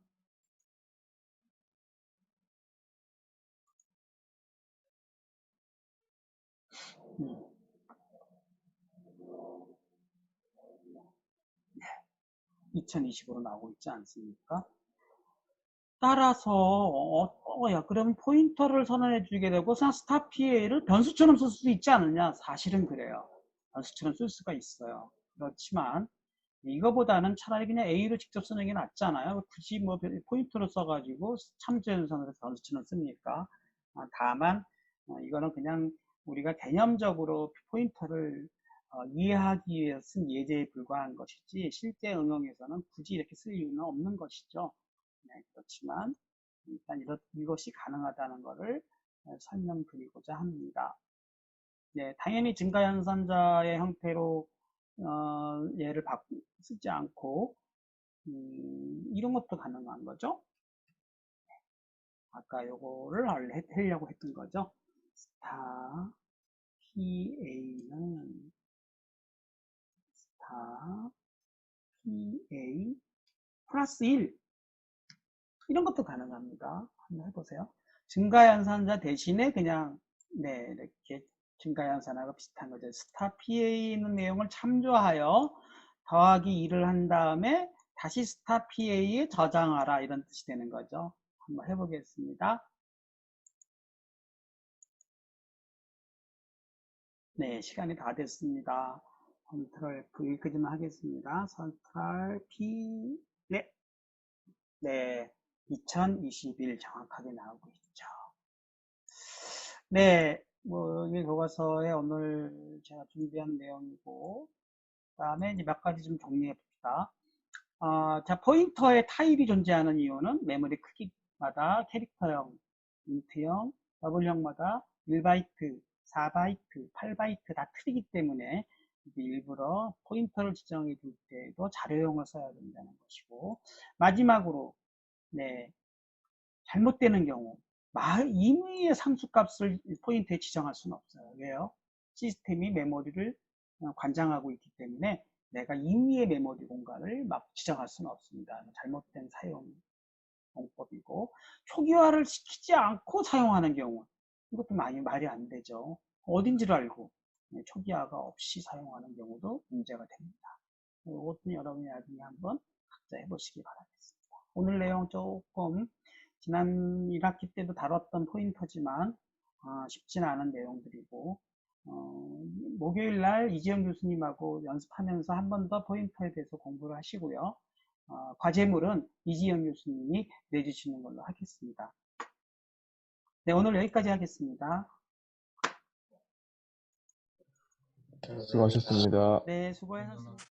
2020으로 나오고 있지 않습니까? 따라서 그러면 포인터를 선언해 주게 되고 그냥 스타 PA를 변수처럼 쓸 수도 있지 않느냐? 사실은 그래요. 변수처럼 쓸 수가 있어요. 그렇지만 이거보다는 차라리 그냥 A로 직접 쓰는 게 낫잖아요. 굳이 뭐 포인터로 써가지고 참조연산으로 변수처럼 씁니까? 다만 이거는 그냥 우리가 개념적으로 포인터를 이해하기 위해 쓴 예제에 불과한 것이지 실제 응용에서는 굳이 이렇게 쓸 이유는 없는 것이죠. 네, 그렇지만 일단 이것이 가능하다는 것을 설명드리고자 합니다. 네, 당연히 증가연산자의 형태로 얘를 쓰지 않고 이런 것도 가능한 거죠. 아까 요거를 하려고 했던 거죠. 스타 PA는 스타 PA 플러스 1 이런 것도 가능합니다. 한번 해보세요. 증가연산자 대신에 그냥 네 이렇게 증가연산하고 비슷한 거죠. 스타 PA 있는 내용을 참조하여 더하기 2를 한 다음에 다시 스타 PA에 저장하라 이런 뜻이 되는 거죠. 한번 해보겠습니다. 네, 시간이 다 됐습니다. 컨트롤 V 여기까지만 하겠습니다. 컨트롤 P 네, 2021 정확하게 나오고 있죠. 네, 뭐 이게 교과서에 오늘 제가 준비한 내용이고 그다음에 이제 몇 가지 좀 정리해 봅시다. 자, 포인터의 타입이 존재하는 이유는 메모리 크기마다 캐릭터형, 인트형, 더블형마다 1바이트, 4바이트, 8바이트 다 틀리기 때문에 일부러 포인터를 지정해 줄 때도 자료용을 써야 된다는 것이고 마지막으로 네, 잘못되는 경우 임의의 상수값을 포인트에 지정할 수는 없어요. 왜요? 시스템이 메모리를 관장하고 있기 때문에 내가 임의의 메모리 공간을 막 지정할 수는 없습니다. 잘못된 사용 용법이고 초기화를 시키지 않고 사용하는 경우 이것도 말이 안 되죠. 어딘지를 알고 초기화가 없이 사용하는 경우도 문제가 됩니다. 이것도 여러분이 나중에 한번 각자 해보시기 바라겠습니다. 오늘 내용 조금 지난 1학기 때도 다뤘던 포인터지만 쉽지는 않은 내용들이고 목요일날 이지영 교수님하고 연습하면서 한 번 더 포인터에 대해서 공부를 하시고요. 과제물은 이지영 교수님이 내주시는 걸로 하겠습니다. 네, 오늘 여기까지 하겠습니다. 수고하셨습니다. 네, 수고하셨습니다.